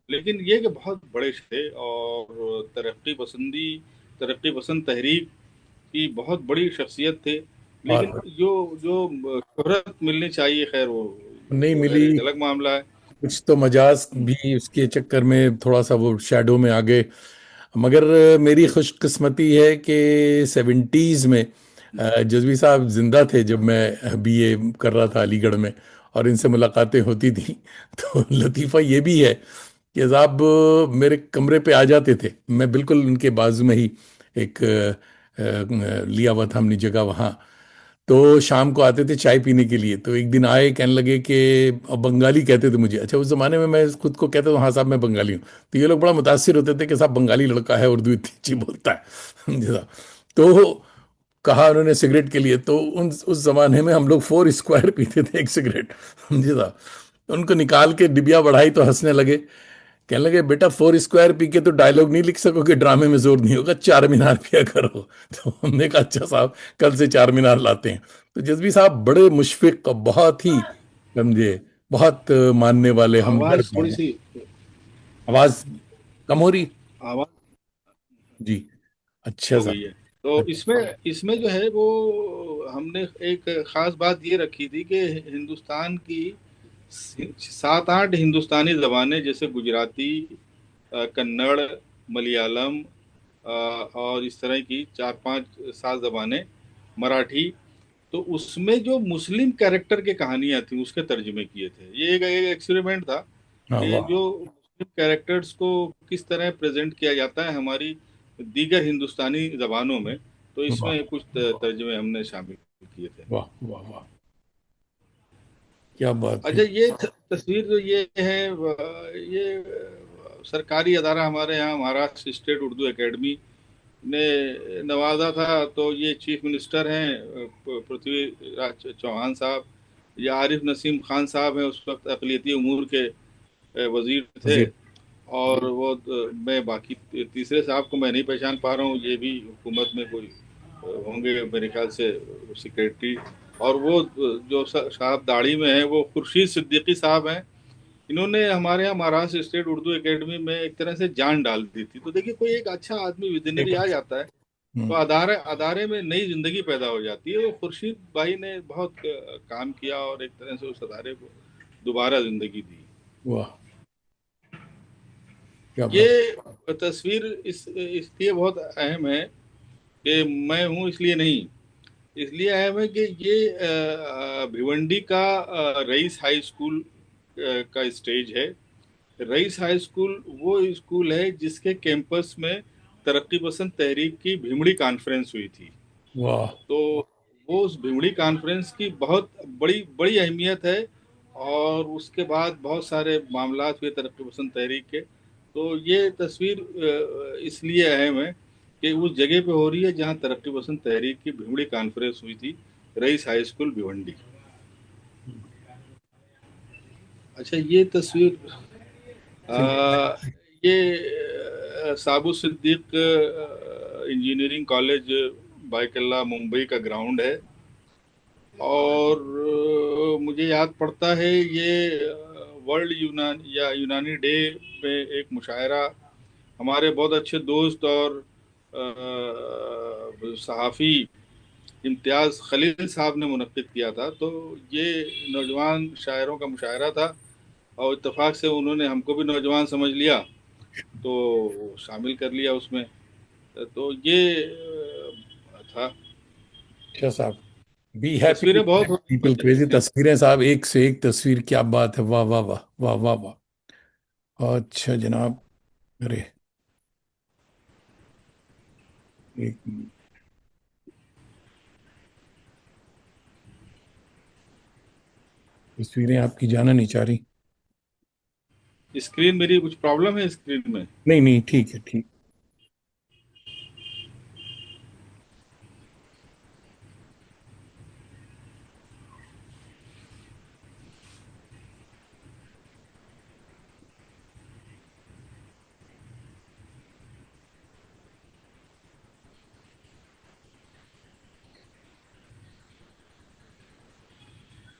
लेकिन ये कि बहुत बड़े थे और तरक्की पसंद तहरीक की बहुत बड़ी शख्सियत थे। बहुत लेकिन बढ़िया। जो जो शोहरत मिलनी चाहिए, खैर नहीं वो खैर मिली। एक अलग मामला है। कुछ तो मजाज भी उसके चक्कर में थोड़ा सा वो शैडो में आ गए। मगर मेरी खुशकिस्मती है कि सेवेंटीज में जज़्बी साहब जिंदा थे जब मैं बीए कर रहा था अलीगढ़ में, और इनसे मुलाकातें होती थी। तो लतीफ़ा ये भी है कि साहब मेरे कमरे पे आ जाते थे, मैं बिल्कुल उनके बाजू में ही एक लिया हुआ था हमने जगह वहाँ। तो शाम को आते थे चाय पीने के लिए, तो एक दिन आए, कहने लगे कि अब बंगाली कहते थे मुझे। अच्छा, उस जमाने में मैं खुद को कहता था हाँ साहब मैं बंगाली हूँ। तो ये लोग बड़ा मुतासिर होते थे कि साहब बंगाली लड़का है, उर्दू इतनी अच्छी बोलता है। समझे साहब। तो कहा उन्होंने सिगरेट के लिए, तो उस जमाने में हम लोग 4 स्क्वायर पीते थे एक सिगरेट। समझे साहब। उनको निकाल के डिबिया बढ़ाई तो हंसने लगे। कहने लगे बेटा 4 स्क्वायर पी के तो डायलॉग नहीं लिख सकोगे, ड्रामे में जोर नहीं होगा, 4 मीनार पिया करो। तो हमने कहा अच्छा साहब, कल से 4 मीनार लाते हैं। तो जज्बी साहब बड़े मुशफिक और बहुत ही, समझे, बहुत मानने वाले, हमदर्द आवाज थोड़ी हैं। सी, आवाज कम हो रही? आवाज जी। अच्छा हो गई साहब। है। तो इसमें इसमें जो है वो हमने एक खास बात ये रखी थी कि हिंदुस्तान की 7-8 हिंदुस्तानी जबानें, जैसे गुजराती, कन्नड़, मलयालम, और इस तरह की 4-5-7 जबानें, मराठी। तो उसमें जो मुस्लिम कैरेक्टर के कहानियां थी उसके तर्जुमे किए थे। ये एक एक्सपेरिमेंट था हाँ कि वाह। जो मुस्लिम कैरेक्टर्स को किस तरह प्रेजेंट किया जाता है हमारी दीगर हिंदुस्तानी जबानों में। तो वाह इसमें कुछ तर्जुमे हमने शामिल किए थे। वाह वाह वाह। क्या बात है। अच्छा, ये तस्वीर जो ये है, ये सरकारी अदारा हमारे यहाँ महाराष्ट्र स्टेट उर्दू एकेडमी ने नवाजा था। तो ये चीफ मिनिस्टर हैं पृथ्वीराज चौहान साहब, या आरिफ नसीम खान साहब हैं, उस वक्त अक़लियती उमूर के वजीर थे। वजीर। और वो मैं बाकी तीसरे साहब को मैं नहीं पहचान पा रहा हूँ, ये भी हुकूमत में कोई होंगे मेरे ख्याल से, सेक्रेटरी। और वो जो साहब दाढ़ी में है वो खुर्शीद सिद्दीकी साहब हैं। इन्होंने हमारे यहाँ महाराष्ट्र स्टेट उर्दू एकेडमी में एक तरह से जान डाल दी थी। तो देखिए, कोई एक अच्छा आदमी विजनरी एक। आ जाता है तो हम्म। अदारे अदारे में नई जिंदगी पैदा हो जाती है। वो खुर्शीद भाई ने बहुत काम किया और एक तरह से उस अदारे को दोबारा जिंदगी दी। वाह। क्या बात। ये तस्वीर इसलिए बहुत अहम है कि मैं हूँ इसलिए नहीं, इसलिए अहम है कि ये भिवंडी का रईस हाई स्कूल का स्टेज है। रईस हाई स्कूल वो स्कूल है जिसके कैंपस में तरक्की पसंद तहरीक की भीमड़ी कॉन्फ्रेंस हुई थी। वाह। तो वो उस भीमड़ी कॉन्फ्रेंस की बहुत बड़ी बड़ी अहमियत है। और उसके बाद बहुत सारे मामला हुए तरक्की पसंद तहरीक के। तो ये तस्वीर इसलिए अहम है कि उस जगह पे हो रही है जहाँ तरक्की पसंद तहरीक की भीमड़ी कॉन्फ्रेंस हुई थी, रईस हाई स्कूल भिवंडी। अच्छा, ये तस्वीर, चलिए। आ, ये साबु सिद्दीक इंजीनियरिंग कॉलेज बाइकल्ला मुंबई का ग्राउंड है। और मुझे याद पड़ता है ये वर्ल्ड यूनानी डे में एक मुशायरा हमारे बहुत अच्छे दोस्त और सहाफ़ी इम्तियाज़ खलील साहब ने मुनक्किद किया था। तो ये नौजवान शायरों का मुशायरा था और इत्तेफाक से उन्होंने हमको भी नौजवान समझ लिया, तो शामिल कर लिया उसमें। तो ये था। अच्छा साहब, बी हैप्पी तस्वीरें बहुत पीपल होती क्रेजी, हैं। तस्वीरें साहब एक से एक तस्वीर, क्या बात है, वाह वाह वाह वाह वाह वाह। अच्छा जनाब, अरे एक मिनट, तस्वीरें आपकी जाना नहीं चाह रही। स्क्रीन मेरी कुछ प्रॉब्लम है स्क्रीन में। नहीं नहीं, ठीक है ठीक।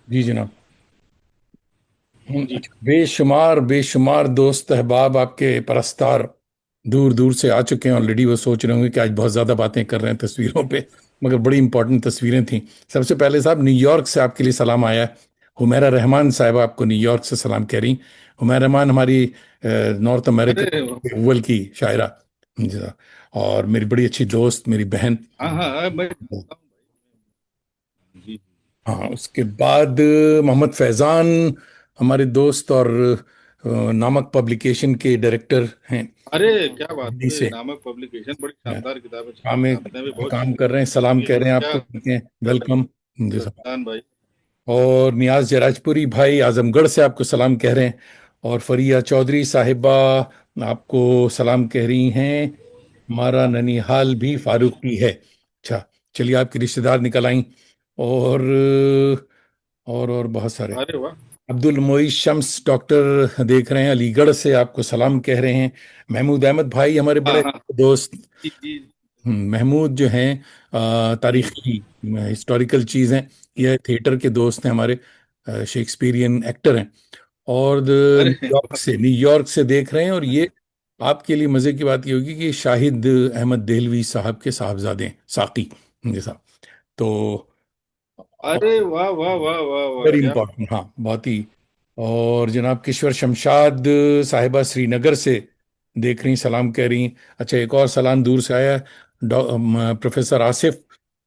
जी जनाब। जी। अच्छा, बेशुमार बेशुमार दोस्त अहबाब आपके परस्तार दूर दूर से आ चुके हैं ऑलरेडी। वो सोच रहे होंगे कि आज बहुत ज्यादा बातें कर रहे हैं तस्वीरों पे, मगर बड़ी इंपॉर्टेंट तस्वीरें थी। सबसे पहले साहब, न्यूयॉर्क से आपके लिए सलाम आया है। हुमैरा रहमान साहब आपको न्यूयॉर्क से सलाम कह रही। हुमैरा रहमान हमारी नॉर्थ अमेरिका अरे अव्वल की शायरा, जी साहब। और मेरी बड़ी अच्छी दोस्त, मेरी बहन। हाँ हाँ हाँ, मैं जानता हूँ भाई। जी। हाँ, उसके बाद मोहम्मद फैजान हमारे दोस्त और नामक पब्लिकेशन के डायरेक्टर हैं अरे क्या बात दिल्ली है, से। नामक पब्लिकेशन बड़ी शानदार किताबें काम छापते हैं, में आपने भी बहुत काम कर रहे हैं, सलाम शुक्रिया कह रहे हैं शुक्रिया। आपको, कहते हैं वेलकम जी साहब। फैजान भाई। और नियाज जराजपुरी भाई आजमगढ़ से आपको सलाम कह रहे हैं। और फरिया चौधरी साहिबा आपको सलाम कह रही हैं। हमारा ननिहाल भी फारूकी है। अच्छा, चलिए आपकी रिश्तेदार निकल आई। और और बहुत सारे। अरे वाह। अब्दुल मोइज शम्स डॉक्टर देख रहे हैं, अलीगढ़ से आपको सलाम कह रहे हैं। महमूद अहमद भाई हमारे हाँ बड़े हाँ। दोस्त। जी जी। महमूद जो हैं हम्म, तारीखी हिस्टोरिकल चीज़ हैं। हम्म। ये थिएटर के दोस्त हैं हमारे, शेक्सपियरियन एक्टर हैं। और अरे न्यूयॉर्क वाह। से, न्यूयॉर्क से देख रहे हैं। और ये आपके लिए मज़े की बात ये होगी कि शाहिद अहमद देहलवी साहब के साहबजादे हैं, साकी जी साहब। तो अरे वाह वाह वाह वाह वाह, वेरी क्या इंपॉर्टेंट, हाँ बहुत ही। और जनाब किश्वर शमशाद साहिबा श्रीनगर से देख रही, सलाम कह रही। अच्छा, एक और सलाम दूर से आया है, प्रोफेसर आसिफ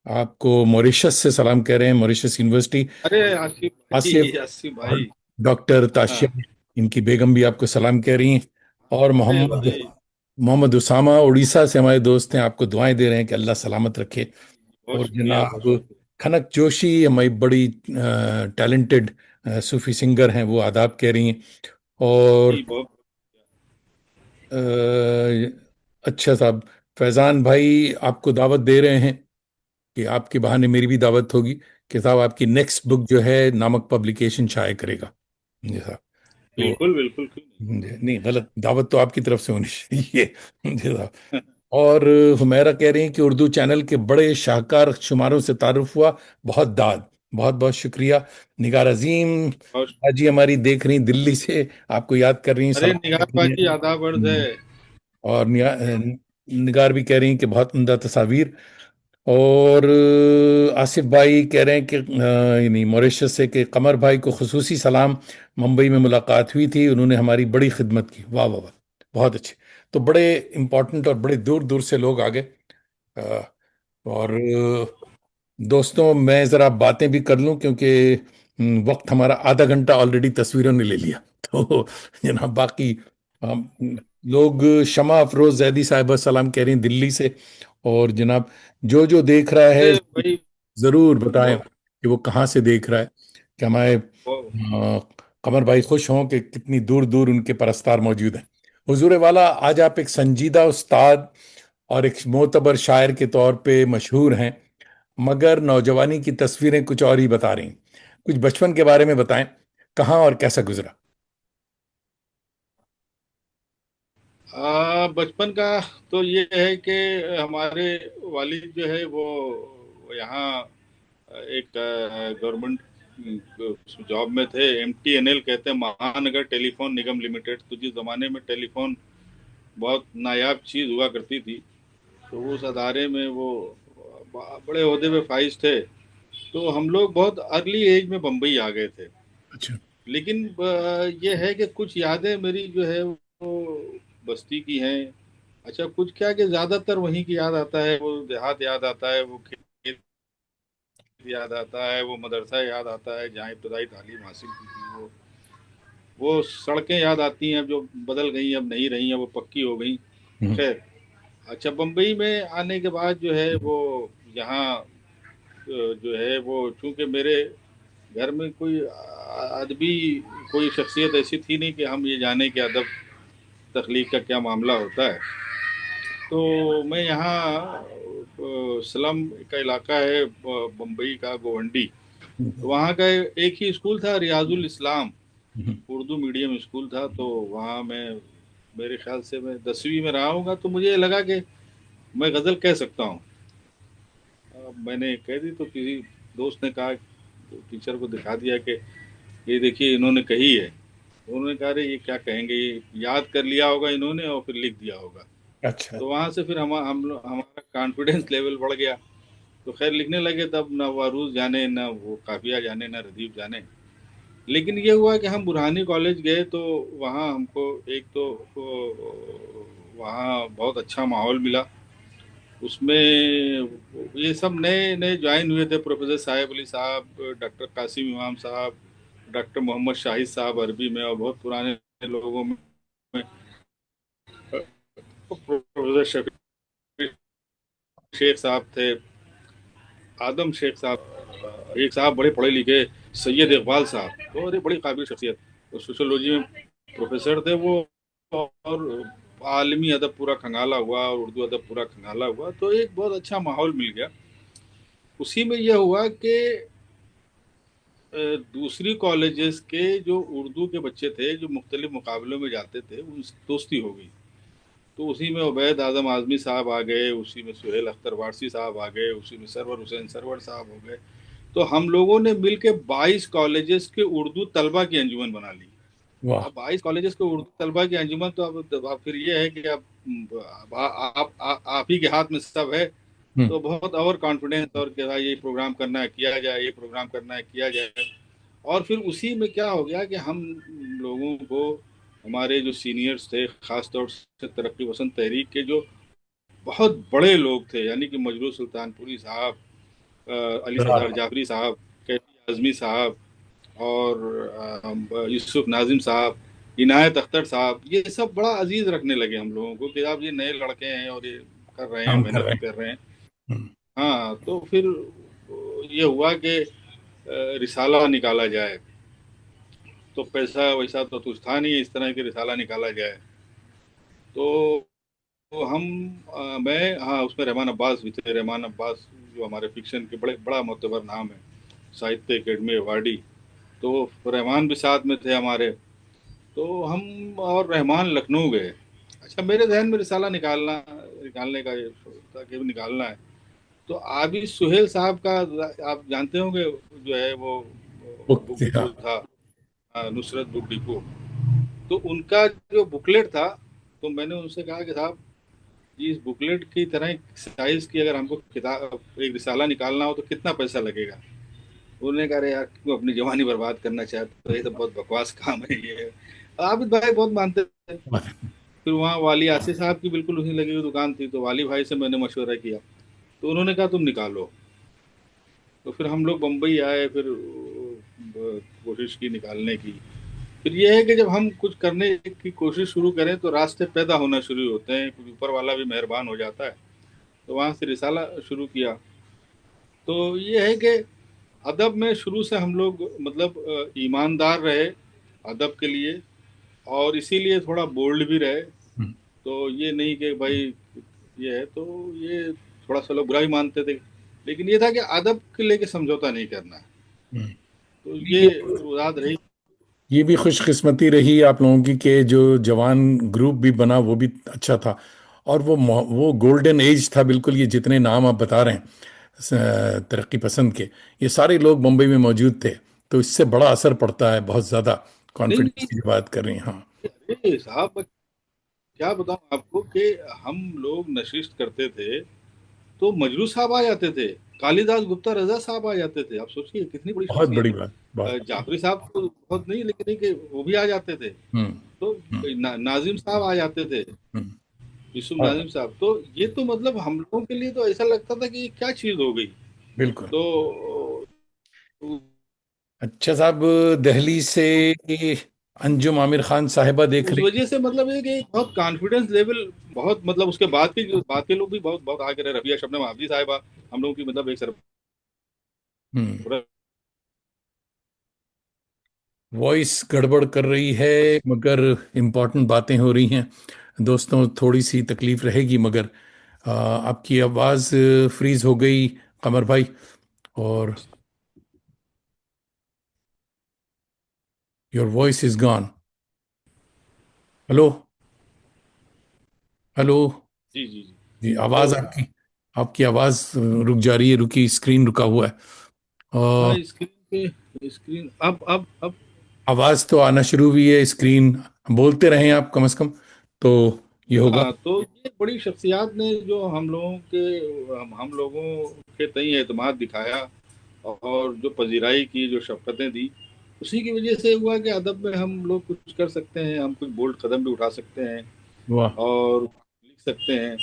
आपको मॉरिशस से सलाम कह रहे हैं, मॉरिशस यूनिवर्सिटी। अरे आसिफ आसिफ भाई, आसिफ और भाई। डॉक्टर हाँ। ताशिया, इनकी बेगम भी आपको सलाम कह रही हैं। और अरे मोहम्मद भाई, मोहम्मद उसामा उड़ीसा से हमारे दोस्त हैं, आपको दुआएं दे रहे हैं कि अल्लाह सलामत रखे। बहुत और शुक्रिया बहुत जनाब शुक्रिया। खनक जोशी हमारी बड़ी टैलेंटेड सूफी सिंगर हैं, वो आदाब कह रही हैं। और जी बहुत। अच्छा साहब, फैजान भाई आपको दावत दे रहे हैं कि आपके बहाने मेरी भी दावत होगी कि साहब आपकी नेक्स्ट बुक जो है नामक पब्लिकेशन शाये करेगा जी साहब। तो बिल्कुल बिल्कुल, क्यों नहीं, गलत दावत तो आपकी तरफ से होनी चाहिए जी साहब। नहीं। और हुमैरा कह रही हैं कि उर्दू चैनल के बड़े शाहकार शुमारों से तारुफ हुआ, बहुत दाद, बहुत बहुत शुक्रिया। निगार अजीम बहुत। हाजी हमारी देख रही दिल्ली से, आपको याद कर रही हैं, अरे सलाम निगार कर रही हैं। बाजी आदाब अर्ज है। और निगार भी कह रही हैं कि बहुत उम्दा तस्वीर। और आसिफ भाई कह रहे हैं कि यानी मॉरिशस से, कि कमर भाई को खुसूसी सलाम, मुंबई में मुलाकात हुई थी, उन्होंने हमारी बड़ी खिदमत की, वाह वाह वाह, बहुत अच्छे। तो बड़े इंपॉर्टेंट और बड़े दूर दूर से लोग आ गए। अ, और दोस्तों मैं ज़रा बातें भी कर लूं, क्योंकि वक्त हमारा आधा घंटा ऑलरेडी तस्वीरों ने ले लिया तो जनाब बाकी हम, लोग, शमा अफरोज जैदी साहिबा सलाम कह रही हैं दिल्ली से। और जनाब जो जो देख रहा है अरे भाई, ज़रूर बताएं बहुत कि वो कहाँ से देख रहा है, कि हमारे बहुत। कमर भाई खुश हों कि कितनी दूर दूर उनके परस्तार मौजूद हैं। हुजूर वाला, आज आप एक संजीदा उस्ताद और एक मोतबर शायर के तौर पे मशहूर हैं, मगर नौजवानी की तस्वीरें कुछ और ही बता रही। कुछ बचपन के बारे में बताएं, कहाँ और कैसा गुजरा। बचपन का तो ये है कि हमारे वालिद जो है वो यहाँ एक गवर्नमेंट जॉब में थे। एमटीएनएल कहते हैं, महानगर टेलीफोन निगम लिमिटेड। तो जिस जमाने में टेलीफोन बहुत नायाब चीज़ हुआ करती थी, तो उस अदारे में वो बड़े ओहदे पे फाइज थे, तो हम लोग बहुत अर्ली एज में बम्बई आ गए थे। अच्छा। लेकिन ये है कि कुछ यादें मेरी जो है वो बस्ती की हैं। अच्छा, कुछ क्या कि ज्यादातर वहीं की याद आता है, वो देहात याद आता है, वो खेत याद आता है, वो मदरसा याद आता है जहाँ इब्तदाई तालीम हासिल की थी। वो सड़कें याद आती हैं, अब जो बदल गई, अब नहीं रही हैं, वो पक्की हो गई। हम्म। खैर, अच्छा, बम्बई में आने के बाद जो है वो यहाँ जो है वो, चूंकि मेरे घर में कोई अदबी कोई शख्सियत ऐसी थी नहीं कि हम ये जाने कि अदब तख्लीक का क्या मामला होता है। तो मैं यहाँ स्लम का इलाका है बम्बई का, गोवंडी। तो हम्म। वहाँ का एक ही स्कूल था, रियाजुल इस्लाम, हम्म। उर्दू मीडियम स्कूल था। तो वहाँ मैं, मेरे ख्याल से मैं 10वीं में रहा हूँगा, तो मुझे लगा कि मैं गज़ल कह सकता हूँ। मैंने कह दी तो किसी दोस्त ने कहा, तो टीचर को दिखा दिया कि ये देखिए इन्होंने कही है। तो उन्होंने कहा, अरे ये क्या कहेंगे, ये याद कर लिया होगा इन्होंने और फिर लिख दिया होगा। अच्छा। तो वहाँ से फिर हमारा कॉन्फिडेंस लेवल बढ़ गया। तो खैर लिखने लगे, तब ना वारूज जाने, ना वो काफिया जाने, ना रदीफ जाने। लेकिन ये हुआ कि हम बुरहानी कॉलेज गए, तो वहाँ हमको एक तो वहाँ बहुत अच्छा माहौल मिला। उसमें ये सब नए नए ज्वाइन हुए थे, प्रोफेसर साहिब अली साहब, डॉक्टर कासिम इमाम साहब, डॉक्टर मोहम्मद शाहिद साहब अरबी में, और बहुत पुराने लोगों में प्रोफेसर शफी शेख साहब थे, आदम शेख साहब, एक साहब बड़े पढ़े लिखे, सैयद इकबाल साहब, तो अरे बड़ी काबिल शख्सियत। तो सोशोलॉजी में प्रोफेसर थे वो, और आलमी अदब पूरा खंगाला हुआ और उर्दू अदब पूरा खंगाला हुआ, तो एक बहुत अच्छा माहौल मिल गया। उसी में यह हुआ कि दूसरी कॉलेजेस के जो उर्दू के बच्चे थे, जो मुख्तलिफ मुकाबलों में जाते थे, उनसे दोस्ती हो गई। तो उसी में उबैद आजम आजमी साहब आ गए, उसी में सुहेल अख्तर वारसी साहब आ गए, उसी में सरवर हुसैन सरवर साहब हो गए। तो हम लोगों ने मिलके 22 कॉलेजेस के उर्दू तलबा की अंजुमन बना ली। वाह। अब 22 कॉलेजेस के उर्दू तलबा की अंजुमन, तो अब फिर ये है कि अब आप ही के हाथ में सब है। हम्म। तो बहुत और कॉन्फिडेंस, और कि भाई ये प्रोग्राम करना है किया जाए, ये प्रोग्राम करना है किया जाए। और फिर उसी में क्या हो गया कि हम लोगों को, हमारे जो सीनियर्स थे, खास तौर से तरक्की पसंद तहरीक के जो बहुत बड़े लोग थे, यानी कि मजरूह सुल्तानपुरी साहब, अली सदार हाँ। जाफरी साहब, कैफी आजमी साहब, और यूसुफ नाजिम साहब, इनायत अख्तर साहब, ये सब बड़ा अजीज रखने लगे हम लोगों को कि आप ये नए लड़के हैं और ये कर रहे हैं, काम कर मेहनत रहे भी हैं। कर रहे हैं। हम्म। हाँ, तो फिर ये हुआ कि रिसाला निकाला जाए। तो पैसा वैसा तो कुछ था नहीं इस तरह की रिसाला निकाला जाए। तो हम मैं, हाँ, उसमें रहमान अब्बास भी थे, रहमान अब्बास जो हमारे फिक्शन के बड़ा मोतबर नाम है, साहित्य अकेडमी अवार्डी। तो रहमान भी साथ में थे हमारे। तो हम और रहमान लखनऊ गए। अच्छा, मेरे जहन में रिसाला निकालने का ये था कि निकालना है। तो आबिद सुहेल साहब का, आप जानते होंगे, जो है वो बुक हाँ। डिपो था, नुसरत बुक डिपो। तो उनका जो बुकलेट था, तो मैंने उनसे कहा कि साहब, इस बुकलेट की तरह साइज की अगर हमको किताब, एक रिसाला निकालना हो तो कितना पैसा लगेगा। उन्होंने कहा, अरे यार क्यों अपनी जवानी बर्बाद करना चाहते हो, ये तो बहुत बकवास काम है ये। आबिद भाई बहुत मानते थे। फिर वहाँ वाली आसिफ साहब की बिल्कुल उसी लगी हुई दुकान थी, तो वाली भाई से मैंने मशवरा किया। तो उन्होंने कहा तुम निकालो। तो फिर हम लोग बम्बई आए, फिर कोशिश की निकालने की। फिर ये है कि जब हम कुछ करने की कोशिश शुरू करें तो रास्ते पैदा होना शुरू होते हैं, कुछ ऊपर वाला भी मेहरबान हो जाता है। तो वहाँ से रिसाला शुरू किया। तो ये है कि अदब में शुरू से हम लोग मतलब ईमानदार रहे अदब के लिए, और इसीलिए थोड़ा बोल्ड भी रहे। हम्म। तो ये नहीं कि भाई ये है, तो ये थोड़ा सा लोग बुरा ही मानते थे। लेकिन ये था कि अदब के लेके समझौता नहीं करना है। हम्म। तो ये ये रुदात रही। ये भी खुशकिस्मती रही आप लोगों की कि जो जवान ग्रुप भी बना वो भी अच्छा था। और वो गोल्डन एज था बिल्कुल। ये जितने नाम आप बता रहे हैं तरक्की पसंद के, ये सारे लोग मुंबई में मौजूद थे। तो इससे बड़ा असर पड़ता है बहुत ज़्यादा। नहीं कॉन्फिडेंस नहीं, की जो बात कर रही हैं, हाँ। अरे साहब, क्या बताऊं आपको कि हम लोग नशिस्त करते थे। तो मजरू साहब आ जाते थे, कालिदास गुप्ता रजा साहब आ जाते थे। आप सोचिए कितनी बड़ी बहुत शख्सियत। बड़ी बात, बहुत। जाफरी साहब तो बहुत नहीं, लेकिन एक वो भी आ जाते थे। हम्म। तो हम्म। नाजिम साहब आ जाते थे, हम्म। यूसुफ और नाजिम साहब। तो ये तो मतलब हम लोगों के लिए तो ऐसा लगता था कि ये क्या चीज हो गई। बिल्कुल। तो अच्छा साहब, दिल्ली से अंजुम आमिर खान साहिबा देख उस रही। वजह से मतलब है कि बहुत कॉन्फिडेंस लेवल बहुत, मतलब उसके बाद के लोग भी बहुत बहुत आगे रहे। रबिया शबनम आबदी साहिबा हम लोगों की मतलब एक हम्म। सरबराह। वॉइस गड़बड़ कर रही है, मगर इम्पोर्टेंट बातें हो रही हैं। दोस्तों, थोड़ी सी तकलीफ रहेगी, मगर आपकी आवाज़ फ्रीज हो गई, कमर भाई। और your voice is gone. Hello. Hello. जी जी जी। जी, तो आवाज़ आपकी, आपकी आवाज़ रुक जा रही है, रुकी, स्क्रीन रुका हुआ है। हाँ, अ, स्क्रीन पे स्क्रीन अब आवाज़ तो आना शुरू हुई है, स्क्रीन। बोलते रहें आप कम से कम, तो ये होगा। हाँ, तो ये बड़ी शख्सियात ने जो हम लोगों के तई एतमाद दिखाया और जो पजीराई की, जो शफ़क़तें दी, उसी की वजह से हुआ कि अदब में हम लोग कुछ कर सकते हैं, हम कुछ बोल्ड कदम भी उठा सकते हैं वाह। और लिख सकते हैं।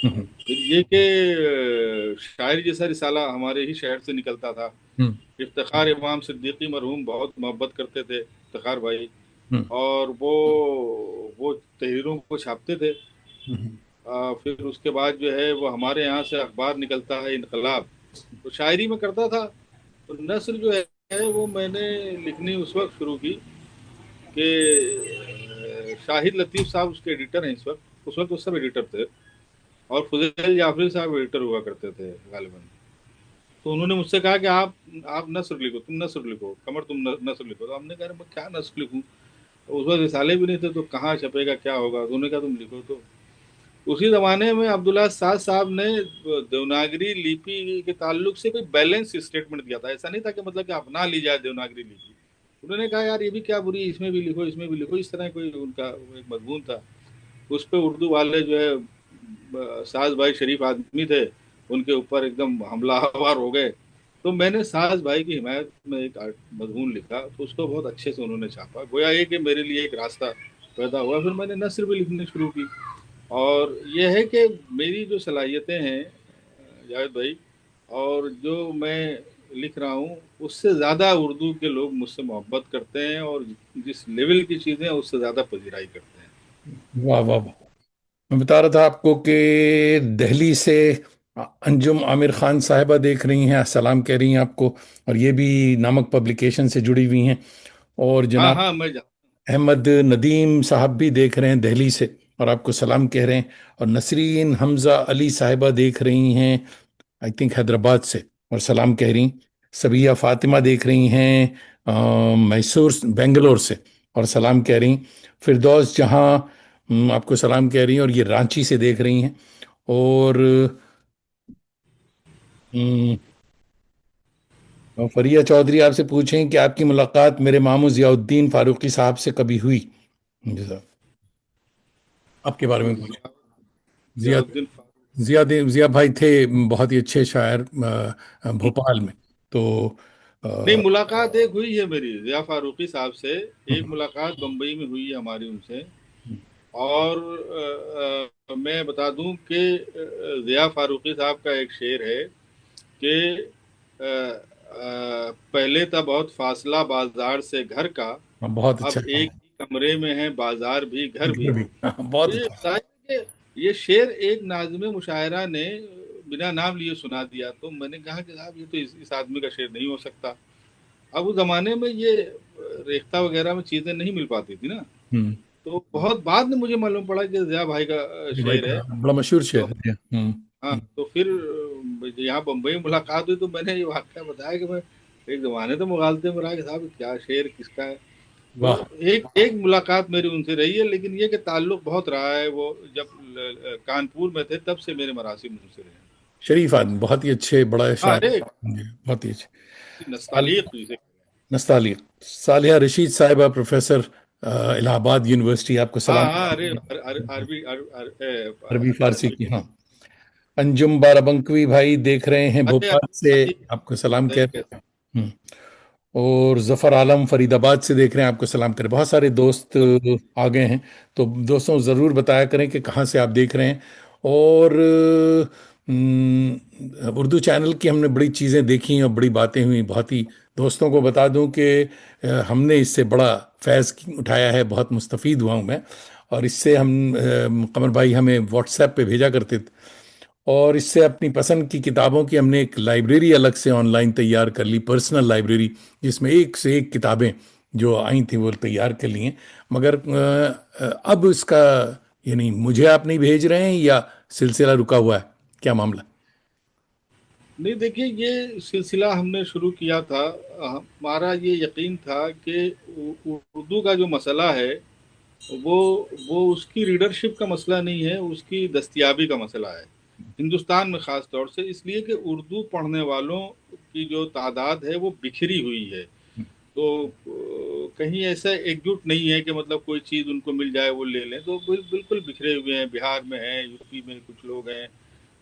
हम्म। फिर ये कि शायरी जैसा रिसाला हमारे ही शहर से निकलता था। हम्म। इफ्तिखार इमाम सिद्दीकी मरहूम बहुत मोहब्बत करते थे, इफ्तिखार भाई। हम्म। और वो तहरीरों को छापते थे। हम्म। फिर उसके बाद जो है वो हमारे यहाँ से अखबार निकलता है इनकलाब, तो शायरी में करता था। तो नस्र जो है वो मैंने लिखनी उस वक्त शुरू की कि शाहिद लतीफ़ साहब उसके एडिटर हैं इस वक्त। उस वक्त वो सब एडिटर थे, और फुजैल जाफरी साहब एडिटर हुआ करते थे गालिबन। तो उन्होंने मुझसे कहा कि आप नस्र लिखो, तुम नस्र लिखो, कमर तुम नस्र लिखो। तो हमने कहा मैं क्या नस्र लिखूं, तो उस वक्त रिसाले भी नहीं थे, तो कहाँ छपेगा, क्या होगा। तो उन्होंने कहा तुम लिखो। तो उसी जमाने में अब्दुल्ला साद साहब ने देवनागरी लिपि के ताल्लुक से कोई बैलेंस स्टेटमेंट दिया था। ऐसा नहीं था कि मतलब कि अपना ली जाए देवनागरी लिपि। उन्होंने कहा यार ये भी क्या बुरी, इसमें भी लिखो, इसमें भी लिखो। इस तरह कोई उनका एक मजमून था। उस पर उर्दू वाले जो है साज भाई शरीफ आदमी थे, उनके ऊपर एकदम हमलावर हो गए। तो मैंने साज भाई की हिमायत में एक मजमून लिखा, तो उसको बहुत अच्छे से उन्होंने छापा। गोया ये कि मेरे लिए एक रास्ता पैदा हुआ। फिर मैंने नस्र भी लिखनी शुरू की। और ये है कि मेरी जो सलाहियतें हैं जावेद भाई, और जो मैं लिख रहा हूँ, उससे ज़्यादा उर्दू के लोग मुझसे मोहब्बत करते हैं, और जिस लेवल की चीज़ें हैं उससे ज़्यादा पजीराई करते हैं। वाह वाह वाह। मैं बता रहा था आपको कि दिल्ली से अंजुम आमिर खान साहिबा देख रही हैं, सलाम कह रही हैं आपको। और ये भी नामक पब्लिकेशन से जुड़ी हुई हैं। और हाँ जनाब हाँ, मैं अहमद नदीम साहब भी देख रहे हैं दिल्ली से, और आपको सलाम कह रहे हैं। और नसरीन हमजा अली साहिबा देख रही हैं, आई थिंक हैदराबाद से, और सलाम कह रही। सबिया फातिमा देख रही हैं मैसूर बेंगलोर से, और सलाम कह रही। फिरदौस जहां आपको सलाम कह रही हैं, और ये रांची से देख रही हैं। और फरिया चौधरी आपसे पूछें कि आपकी मुलाकात मेरे मामू जियाउद्दीन फारूकी साहब से कभी हुई। जी साहब, आपके बारे में पूछें। जिया जियाउद्दीन जिया भाई थे, बहुत ही अच्छे शायर, भोपाल में। तो नहीं, अ, मुलाकात एक हुई है मेरी जिया फारूकी साहब से। एक मुलाकात बम्बई में हुई है हमारी उनसे। और मैं बता दूं कि जिया फारूकी साहब का एक शेर है कि पहले था बहुत फासला बाजार से घर का, बहुत अच्छा। अब एक ही कमरे में है बाजार भी घर भी। घर भी, हाँ, तो बहुत ये अच्छा। बताया कि ये शेर एक नाज़िम मुशायरा ने बिना नाम लिए सुना दिया। तो मैंने कहा कि साहब ये तो इस आदमी का शेर नहीं हो सकता। अब उस जमाने में ये रेख्ता वगैरह में चीजें नहीं मिल पाती थी ना। हम्म। तो बहुत बाद में मुझे मालूम पड़ा कि जिया भाई का जी भाई शेर है। का बड़ा मशहूर तो शेर है। हम्म। हाँ, तो फिर यहाँ बम्बई में मुलाकात हुई, तो मैंने ये वाक्य बताया कि मैं एक जमाने तो मुगालते में रहा कि साहब क्या शेर किसका है। तो वाह। एक एक मुलाकात मेरी उनसे रही है, लेकिन ये कि ताल्लुक बहुत रहा है। वो जब कानपुर में थे तब से मेरे मरासिम उनसे रहे हैं। शरीफ आदमी, बहुत ही अच्छे, बड़ा हाँ, शायर। अरे जी, बहुत ही अच्छे। साल नस्तालिक जिसे। नस्ताली सालिहा रशीद साहिबा, प्रोफेसर, इलाहाबाद यूनिवर्सिटी, आपको हाँ सलाम। हाँ, अरे अरबी अरबी फारसी अरबी की, हाँ। अंजुम बाराबंकवी भाई देख रहे हैं अरे भोपाल से, भाई, आपको सलाम कह कैसे? रहे हैं। और जफर आलम फरीदाबाद से देख रहे हैं, आपको सलाम करें। बहुत सारे दोस्त आ गए हैं। तो दोस्तों ज़रूर बताया करें कि कहाँ से आप देख रहे हैं। और उर्दू चैनल की हमने बड़ी चीज़ें देखी और बड़ी बातें हुई। बहुत ही दोस्तों को बता दूं कि हमने इससे बड़ा फैज़ उठाया है, बहुत मुस्तफ़ीद हुआ हूँ मैं। और इससे हम कमर भाई हमें व्हाट्सएप पे भेजा करते थे, और इससे अपनी पसंद की किताबों की हमने एक लाइब्रेरी अलग से ऑनलाइन तैयार कर ली, पर्सनल लाइब्रेरी, जिसमें एक से एक किताबें जो आई थी वो तैयार कर ली हैं। मगर अब इसका, यानी मुझे आप नहीं भेज रहे हैं या सिलसिला रुका हुआ है, क्या मामला? नहीं, देखिए, ये सिलसिला हमने शुरू किया था। हमारा ये यकीन था कि उर्दू का जो मसला है, वो वो उसकी रीडरशिप का मसला नहीं है, उसकी दस्तयाबी का मसला है, हिंदुस्तान में ख़ास तौर से। इसलिए कि उर्दू पढ़ने वालों की जो तादाद है वो बिखरी हुई है। तो कहीं ऐसा एकजुट नहीं है कि मतलब कोई चीज़ उनको मिल जाए वो ले लें। तो बिल्कुल बिखरे हुए हैं। बिहार में हैं, यूपी में कुछ लोग हैं,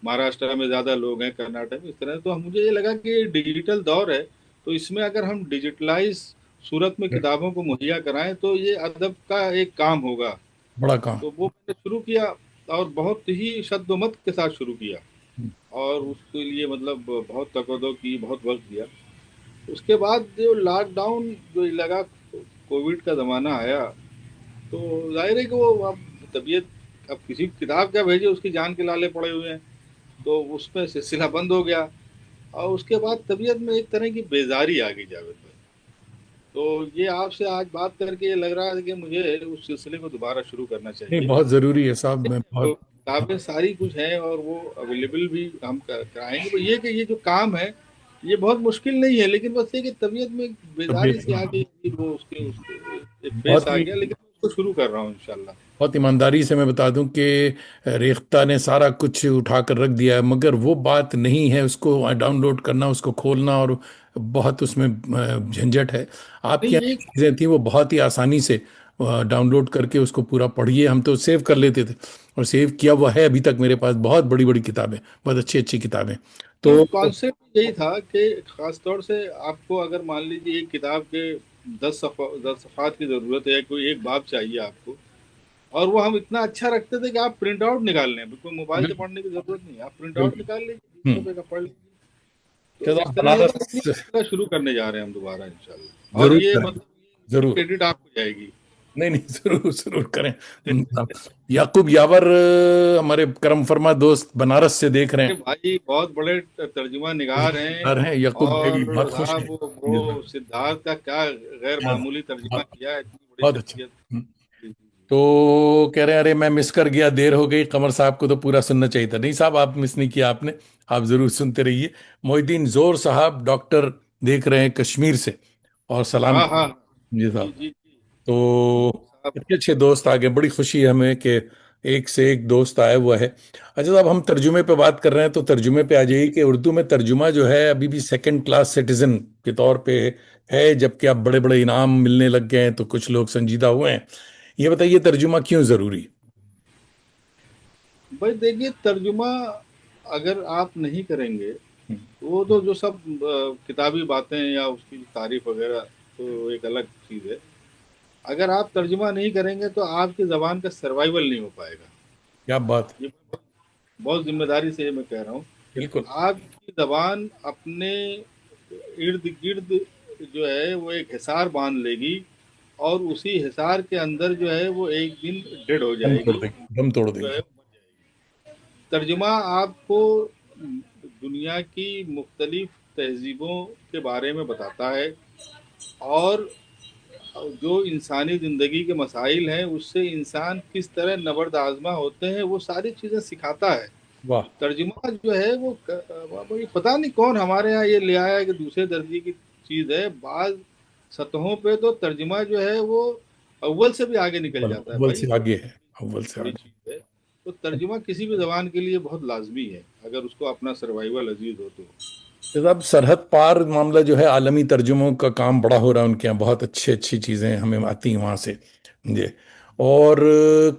महाराष्ट्र में ज़्यादा लोग हैं, कर्नाटक में इस तरह। तो हम मुझे ये लगा कि डिजिटल दौर है, तो इसमें अगर हम डिजिटलाइज सूरत में किताबों को मुहैया कराएं तो ये अदब का एक काम होगा। बड़ा काम। तो वो मैंने शुरू किया, और बहुत ही शद्दोमत के साथ शुरू किया, और उसके लिए मतलब बहुत तकदो की, बहुत वक्त दिया। उसके बाद जो लॉकडाउन जो लगा, कोविड का ज़माना आया, तो जाहिर है कि वो अब तबीयत, अब किसी को किताब क्या भेजे, उसकी जान के लाले पड़े हुए हैं। तो उसमें सिलसिला बंद हो गया, और उसके बाद तबीयत में एक तरह की बेजारी आ गई जावेद भाई। तो ये आपसे आज बात करके ये लग रहा है कि मुझे उस सिलसिले को दोबारा शुरू करना नहीं, चाहिए। बहुत ज़रूरी है साहब, मैं तो बहुत। किताबें सारी कुछ हैं, और वो अवेलेबल भी हम कराएंगे। तो ये कि ये जो काम है, ये बहुत मुश्किल नहीं है, लेकिन बस ये कि तबीयत में एक बेजारी सी आ गई कि वो उसके उसके एक पेश बहुत आ ही गया, लेकिन उसको शुरू कर रहा हूँ इंशाल्लाह। बहुत ईमानदारी से मैं बता दूं कि रेख्ता ने सारा कुछ उठा कर रख दिया है, मगर वो बात नहीं है उसको डाउनलोड करना, उसको खोलना, और बहुत उसमें झंझट है। आपके नहीं, यहाँ ये चीज़ें थी वो बहुत ही आसानी से डाउनलोड करके उसको पूरा पढ़िए। हम तो सेव कर लेते थे, और सेव किया हुआ है अभी तक मेरे पास, बहुत बड़ी बड़ी किताबें, बहुत अच्छी अच्छी किताबें। तो कॉन्सेप्ट यही था कि खास तौर से आपको अगर मान लीजिए एक किताब के 10 सफ़ात की ज़रूरत है, कोई एक बाब चाहिए आपको, और वो हम इतना अच्छा रखते थे कि आप प्रिंट आउट निकाल लें, बिल्कुल मोबाइल से पढ़ने की ज़रूरत नहीं है, आप प्रिंट आउट बिल्कुल। निकाल लीजिए, 20 रुपए हम्म। का पढ़ लीजिए। तो चलो इस तरह से बनारस। ये सिलसिला शुरू करने जा रहे हैं हम दोबारा इंशाल्लाह, और जरूर ये करें, मतलब ये जरूर। क्रेडिट आपको जाएगी। नहीं नहीं, जरूर जरूर करें। याकूब यावर हमारे करम फरमा दोस्त बनारस से देख रहे अरे हैं। भाई, बहुत बड़े तर्जुमा निगार हैं। आ रहे हैं याकूब भाई भी, और बहुत खुश साहब, हैं। वो सिद्धार्थ का क्या गैर बहुत मामूली तर्जुमा बहुत किया है, इतनी बड़ी बहुत अच्छा। शख्सियत। जी, जी, जी। तो कह रहे हैं, अरे मैं मिस कर गया, देर हो गई, कमर साहब को तो पूरा सुनना चाहिए था। नहीं साहब, आप मिस नहीं किया आपने, आप जरूर सुनते रहिए। मोहिद्दीन जोर साहब डॉक्टर देख रहे हैं कश्मीर से, और सलाम। हाँ, हाँ। जी जी, साहब। जी, जी। तो साहब। इतने अच्छे दोस्त आ गए, बड़ी खुशी है हमें कि एक से एक दोस्त आया हुआ है। अच्छा साहब, हम तर्जुमे पे बात कर रहे हैं, तो तर्जुमे पे आ जाइए कि उर्दू में तर्जुमा जो है अभी भी सेकंड क्लास सिटीजन के तौर पे है, जबकि अब बड़े बड़े इनाम मिलने लग गए हैं, तो कुछ लोग संजीदा हुए हैं। ये बताइए तर्जुमा क्यों जरूरी? भाई देखिए, तर्जुमा अगर आप नहीं करेंगे, हम्म। तो वो तो जो सब किताबी बातें या उसकी तारीफ वगैरह, तो एक अलग चीज़ है। अगर आप तर्जुमा नहीं करेंगे तो आपकी ज़बान का सर्वाइवल नहीं हो पाएगा। क्या बात! ये बहुत जिम्मेदारी से मैं कह रहा हूँ। बिल्कुल। आपकी ज़बान अपने इर्द गिर्द जो है वो एक हिसार बांध लेगी, और उसी हिसार के अंदर जो है वो एक दिन डेड हो दम तोड़ जाएगी, देंगे, दम तोड़ जो है देंगे। मर जाएगी। तर्जुमा आपको दुनिया की मुख्तलिफ तहजीबों के बारे में बताता है, और जो इंसानी ज़िंदगी के मसाइल हैं उससे इंसान किस तरह नबर्द आज़मा होते हैं, वो सारी चीज़ें सिखाता है। वाह। तर्जुमा जो है वो ये पता नहीं कौन हमारे यहाँ ये ले आया है कि दूसरे दर्जे की चीज़ है। बाज़ सतहों पे तो तर्जुमा जो है वो अव्वल से भी आगे निकल अव्वल जाता है अव्वल भाई। से आगे है, अव्वल से बड़ी आगे। चीज़ है। तो तर्जुमा किसी भी ज़बान के लिए बहुत लाजमी है, अगर उसको अपना सर्वाइवल अजीज हो तो। अब सरहद पार मामला जो है, आलमी तर्जुमों का काम बड़ा हो रहा है उनके यहाँ, बहुत अच्छी अच्छी चीज़ें हमें आती हैं वहाँ से। जी। और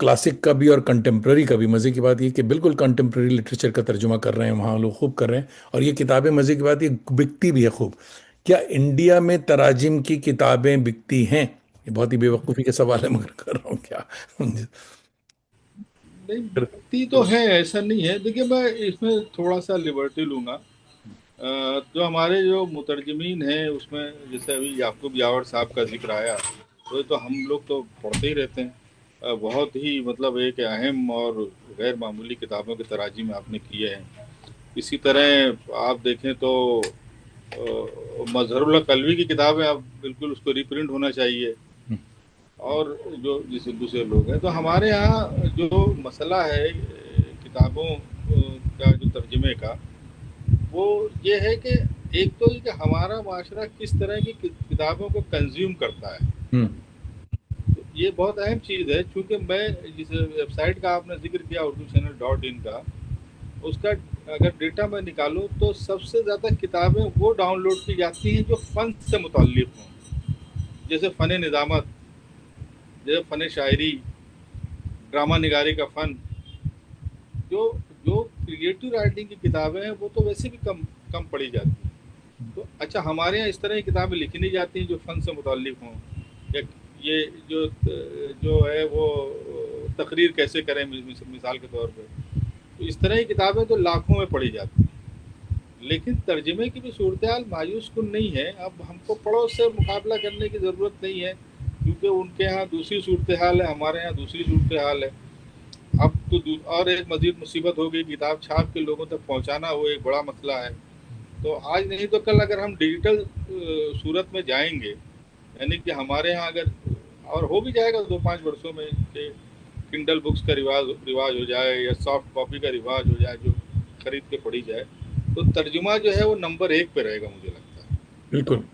क्लासिक का भी और कंटेम्प्ररी का भी। मज़े की बात ये कि बिल्कुल कंटेम्प्ररी लिटरेचर का तर्जुमा कर रहे हैं वहाँ लोग, खूब कर रहे हैं। और ये किताबें, मज़े की बात ये बिकती भी है खूब। क्या इंडिया में तराजिम की किताबें बिकती हैं? ये बहुत ही बेवकूफ़ी का सवाल है, मगर कर रहा हूँ क्या। नहीं, बिकती तो है, ऐसा नहीं है। देखिए, मैं इसमें थोड़ा सा लिबर्टी लूंगा। जो हमारे जो मुतरजमीन हैं उसमें, जैसे अभी याकूब यावर साहब का जिक्र आया, तो ये तो हम लोग तो पढ़ते ही रहते हैं। बहुत ही मतलब एक अहम और गैर मामूली किताबों के तराजीम आपने किए हैं। इसी तरह आप देखें तो मजहरुल्लाह कलवी की किताब है, आप बिल्कुल उसको रिप्रिंट होना चाहिए। और जो जैसे दूसरे लोग हैं, तो हमारे यहाँ जो मसला है किताबों का जो तर्जमे का, वो ये है कि एक तो ये कि हमारा माशरा किस तरह की किताबों को कंज्यूम करता है। हम्म। तो ये बहुत अहम चीज़ है, क्योंकि मैं जिस वेबसाइट का आपने जिक्र किया, उर्दू चैनल .in का, उसका अगर डेटा मैं निकालूं तो सबसे ज़्यादा किताबें वो डाउनलोड की जाती हैं जो फ़न से मुतल्लिक़ हों। जैसे फ़न निज़ामत, जैसे फ़न शायरी, ड्रामा निगारी का फ़न। जो जो क्रिएटिव राइटिंग की किताबें हैं वो तो वैसे भी कम कम पढ़ी जाती हैं। तो अच्छा, हमारे यहाँ इस तरह की किताबें लिखी नहीं जाती हैं जो फ़न से मुतल्लिक़ हों, या ये जो जो है वो तकरीर कैसे करें, मिसाल के तौर पे। तो इस तरह की किताबें तो लाखों में पढ़ी जाती हैं। लेकिन तर्जमे की भी सूरत हाल मायूस कुन नहीं है। अब हमको पड़ोस से मुकाबला करने की ज़रूरत नहीं है, क्योंकि उनके यहाँ दूसरी सूरत हाल है, हमारे यहाँ दूसरी सूरत हाल है। अब तो और एक मजीद मुसीबत हो गई, किताब छाप के लोगों तक पहुँचाना वो एक बड़ा मसला है। तो आज नहीं तो कल अगर हम डिजिटल सूरत में जाएंगे, यानी कि हमारे यहाँ अगर, और हो भी जाएगा 2-5 वर्षों में, कि किंडल बुक्स का रिवाज रिवाज हो जाए या सॉफ्ट कॉपी का रिवाज हो जाए, जो खरीद के पढ़ी जाए, तो तर्जुमा जो है वो नंबर 1 पे रहेगा, मुझे लगता है। बिल्कुल।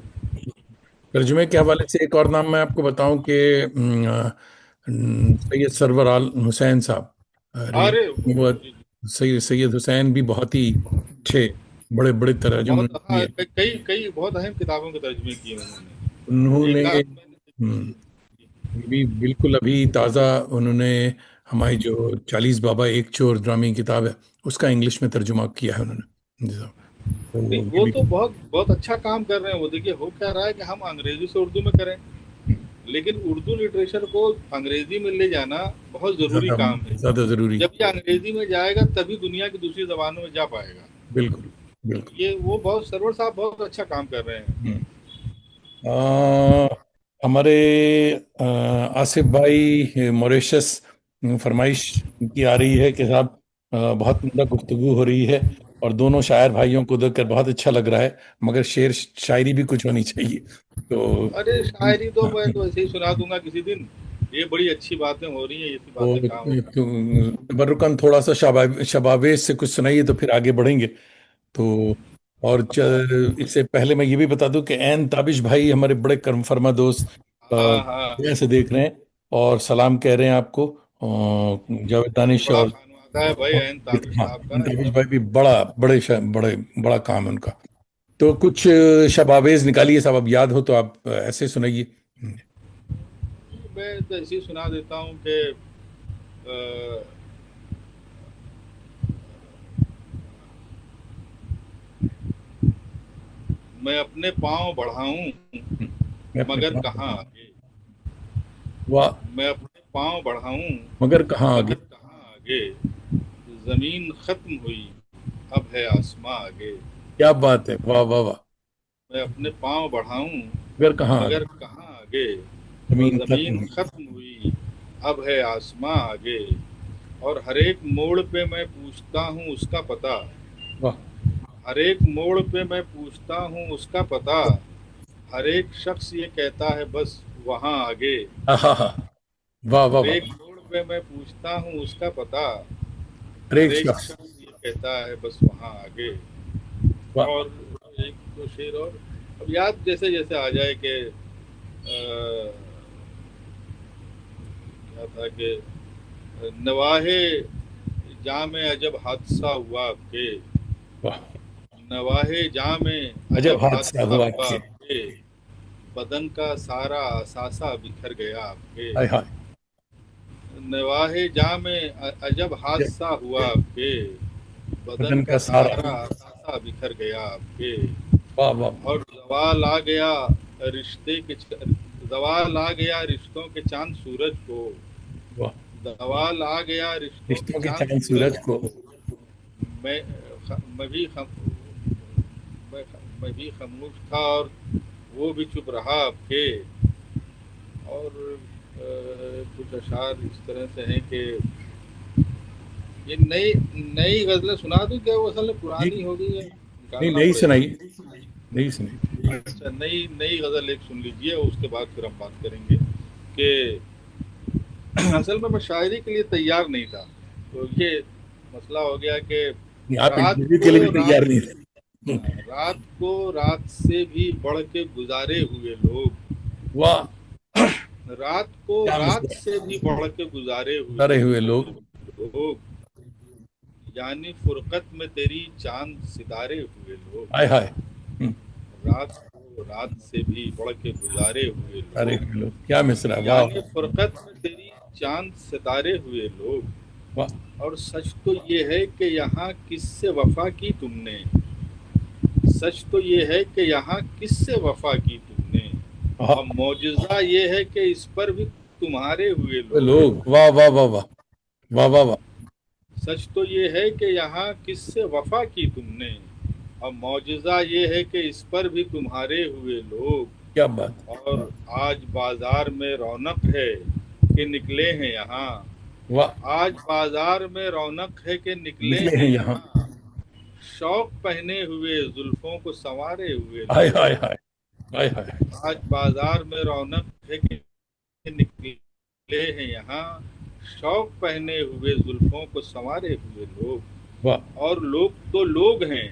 तर्जुमे के हवाले से एक और नाम मैं आपको बताऊं कि सैयद सरवर आल हुसैन साहब, अरे अरे वो जी, जी। सैयद सैयद हुसैन भी बहुत ही अच्छे, बड़े बड़े तर्जुमे बहुत, उन्होंने हाँ, किए। कई कई बहुत अहम किताबों के तर्जुमे किए उन्होंने। उन्होंने एक आध मैंने, भी बिल्कुल अभी ताज़ा, उन्होंने हमारी जो 40 बाबा एक चोर ड्रामी किताब है, उसका इंग्लिश में तर्जुमा किया है उन्होंने। जी साहब। नहीं, तो ये वो भी। तो बहुत बहुत अच्छा काम कर रहे हैं। वो देखिए, हो क्या रहा है कि हम अंग्रेजी से उर्दू में करें, लेकिन उर्दू लिटरेचर को अंग्रेजी में ले जाना बहुत ज़रूरी ज्यादा काम है। ज्यादा जरूरी। जब ये अंग्रेजी में जाएगा तभी दुनिया की दूसरी ज़बानों में जा पाएगा। बिल्कुल बिल्कुल। ये वो बहुत, सरवर साहब बहुत अच्छा काम कर रहे हैं। हम्म। आ, हमारे आसिफ भाई मॉरिशस, फरमाइश की आ रही है कि साहब बहुत उम्दा गुफ्तगू हो रही है, और दोनों शायर भाइयों को देखकर बहुत अच्छा लग रहा है, मगर शेर शायरी भी कुछ होनी चाहिए। तो अरे, शायरी तो मैं तो ऐसे ही सुना दूंगा किसी दिन। ये बड़ी अच्छी बातें हो रही हैं, ऐसी बातें कहाँ हो। तबर्रुकन थोड़ा सा शबावेश से कुछ सुनाइए, तो फिर आगे बढ़ेंगे। तो और इससे पहले मैं ये भी बता दूं कि एन ताबिश भाई, हमारे बड़े कर्म फरमा दोस्त, हाँ, हाँ। से देख रहे हैं और सलाम कह रहे हैं आपको। जावेद दानिश बड़ा और खानवादा है भाई एन ताबिश हाँ, साहब एन का, ताबिश एकदम। भाई भी बड़ा बड़े बड़ा काम है उनका। तो कुछ शबावेज निकालिए साहब, अब याद हो तो आप ऐसे सुनाइए। मैं तो ऐसे ही सुना देता हूँ कि अ, मैं अपने पाँव बढ़ाऊं मैं अपने मगर पाँव कहाँ बढ़ाऊं, आगे। वाह, मैं अपने पाँव बढ़ाऊं मगर कहाँ मगर आगे। कहाँ आगे। जमीन खत्म हुई, अब है आसमां आगे। क्या बात है, वाह वाह वाह। मैं अपने पाँव बढ़ाऊं मगर कहाँ आगे। मगर कहाँ आगे। और जमीन खत्म जमीन हुई। खत्म हुई, अब है आसमां आगे। और हर एक मोड़ पे मैं पूछता हूँ उसका पता। वाह। हर एक मोड़ पे मैं पूछता हूँ उसका पता। हर एक शख्स ये कहता है बस वहाँ आगे। आहा हा। वाह वाह हर वाह। एक मोड़ पे मैं पूछता हूँ उसका पता। हर हर एक एक शख्स। शख्स ये कहता है बस वहाँ आगे। वाह। और एक दो शेर और अब याद जैसे जैसे आ जाए कि क्या था कि नवाहे जाम अजब हादसा हुआ के। वाह। नवाहे जाम अजब अजब हादसा हादसा हुआ हुआ आपके। के। बदन का सारा असासा बिखर गया आपके। हाय हाय। नवाहे जामे अजब हादसा हुआ आपके, बदन बदन का का सारा। सारा असासा बिखर गया आपके। वाह वाह। और जवाल आ गया रिश्ते के जवाल आ गया रिश्तों के चांद सूरज को। वाह। जवाल आ गया रिश्तों के रिश्तों के चांद चांद सूरज सूरज को। को। मैं मैं भी मैं, मैं भी खामोश था और वो भी चुप रहा आपके। और कुछ अशार इस तरह से हैं कि ये नई नई गजलें सुना दूं क्या, वो असल में जी। पुरानी हो गई है, नहीं, निकालना नहीं पड़ेगा। सुनाई, नहीं सुनाई। अच्छा, नई नई गजल एक सुन लीजिए, उसके बाद फिर हम बात करेंगे कि असल में मैं शायरी के लिए तैयार नहीं था, तो ये मसला हो गया कि नहीं, आप रात इंटरव्यू के को लिए भी रात तैयार नहीं थे। रात को रात से भी बढ़ के गुजारे हुए लोग। वाह। रात को क्या रात मसला। से भी बढ़ के गुजारे डरे हुए हुए लोग। लोग, यानी फुरकत में तेरी चांद सितारे हुए लोग। हाय हाय। रात को रात से भी बढ़ के गुजारे हुए डरे लोग, हुए लोग, क्या मिसरा। वाह यानी फुरकत में तेरी चांद सितारे हुए लोग। वाह। और सच तो ये है कि यहाँ किससे वफा की तुमने, सच तो ये है कि यहाँ किससे वफा की तुमने। वाह। और मौजज़ा ये है कि इस पर भी तुम्हारे हुए लोग। लोग, वाह वाह वाह वाह। वाह वाह वाह। सच तो ये है कि यहाँ किससे वफा की तुमने। और मौजज़ा ये है कि इस पर भी तुम्हारे हुए लोग। क्या बात। और आज बाजार में रौनक है कि निकले हैं यहाँ। वाह। आज बाजार में रौनक है कि निकले निकले हैं हैं यहाँ। यहाँ। शौक पहने हुए जुल्फों को संवारे हुए हाय हाय लोग। हाय। हाय हाय। आज बाजार में रौनक है कि निकले हैं यहाँ। शौक पहने हुए जुल्फों को संवारे हुए वाह। लोग। और लोग तो लोग हैं,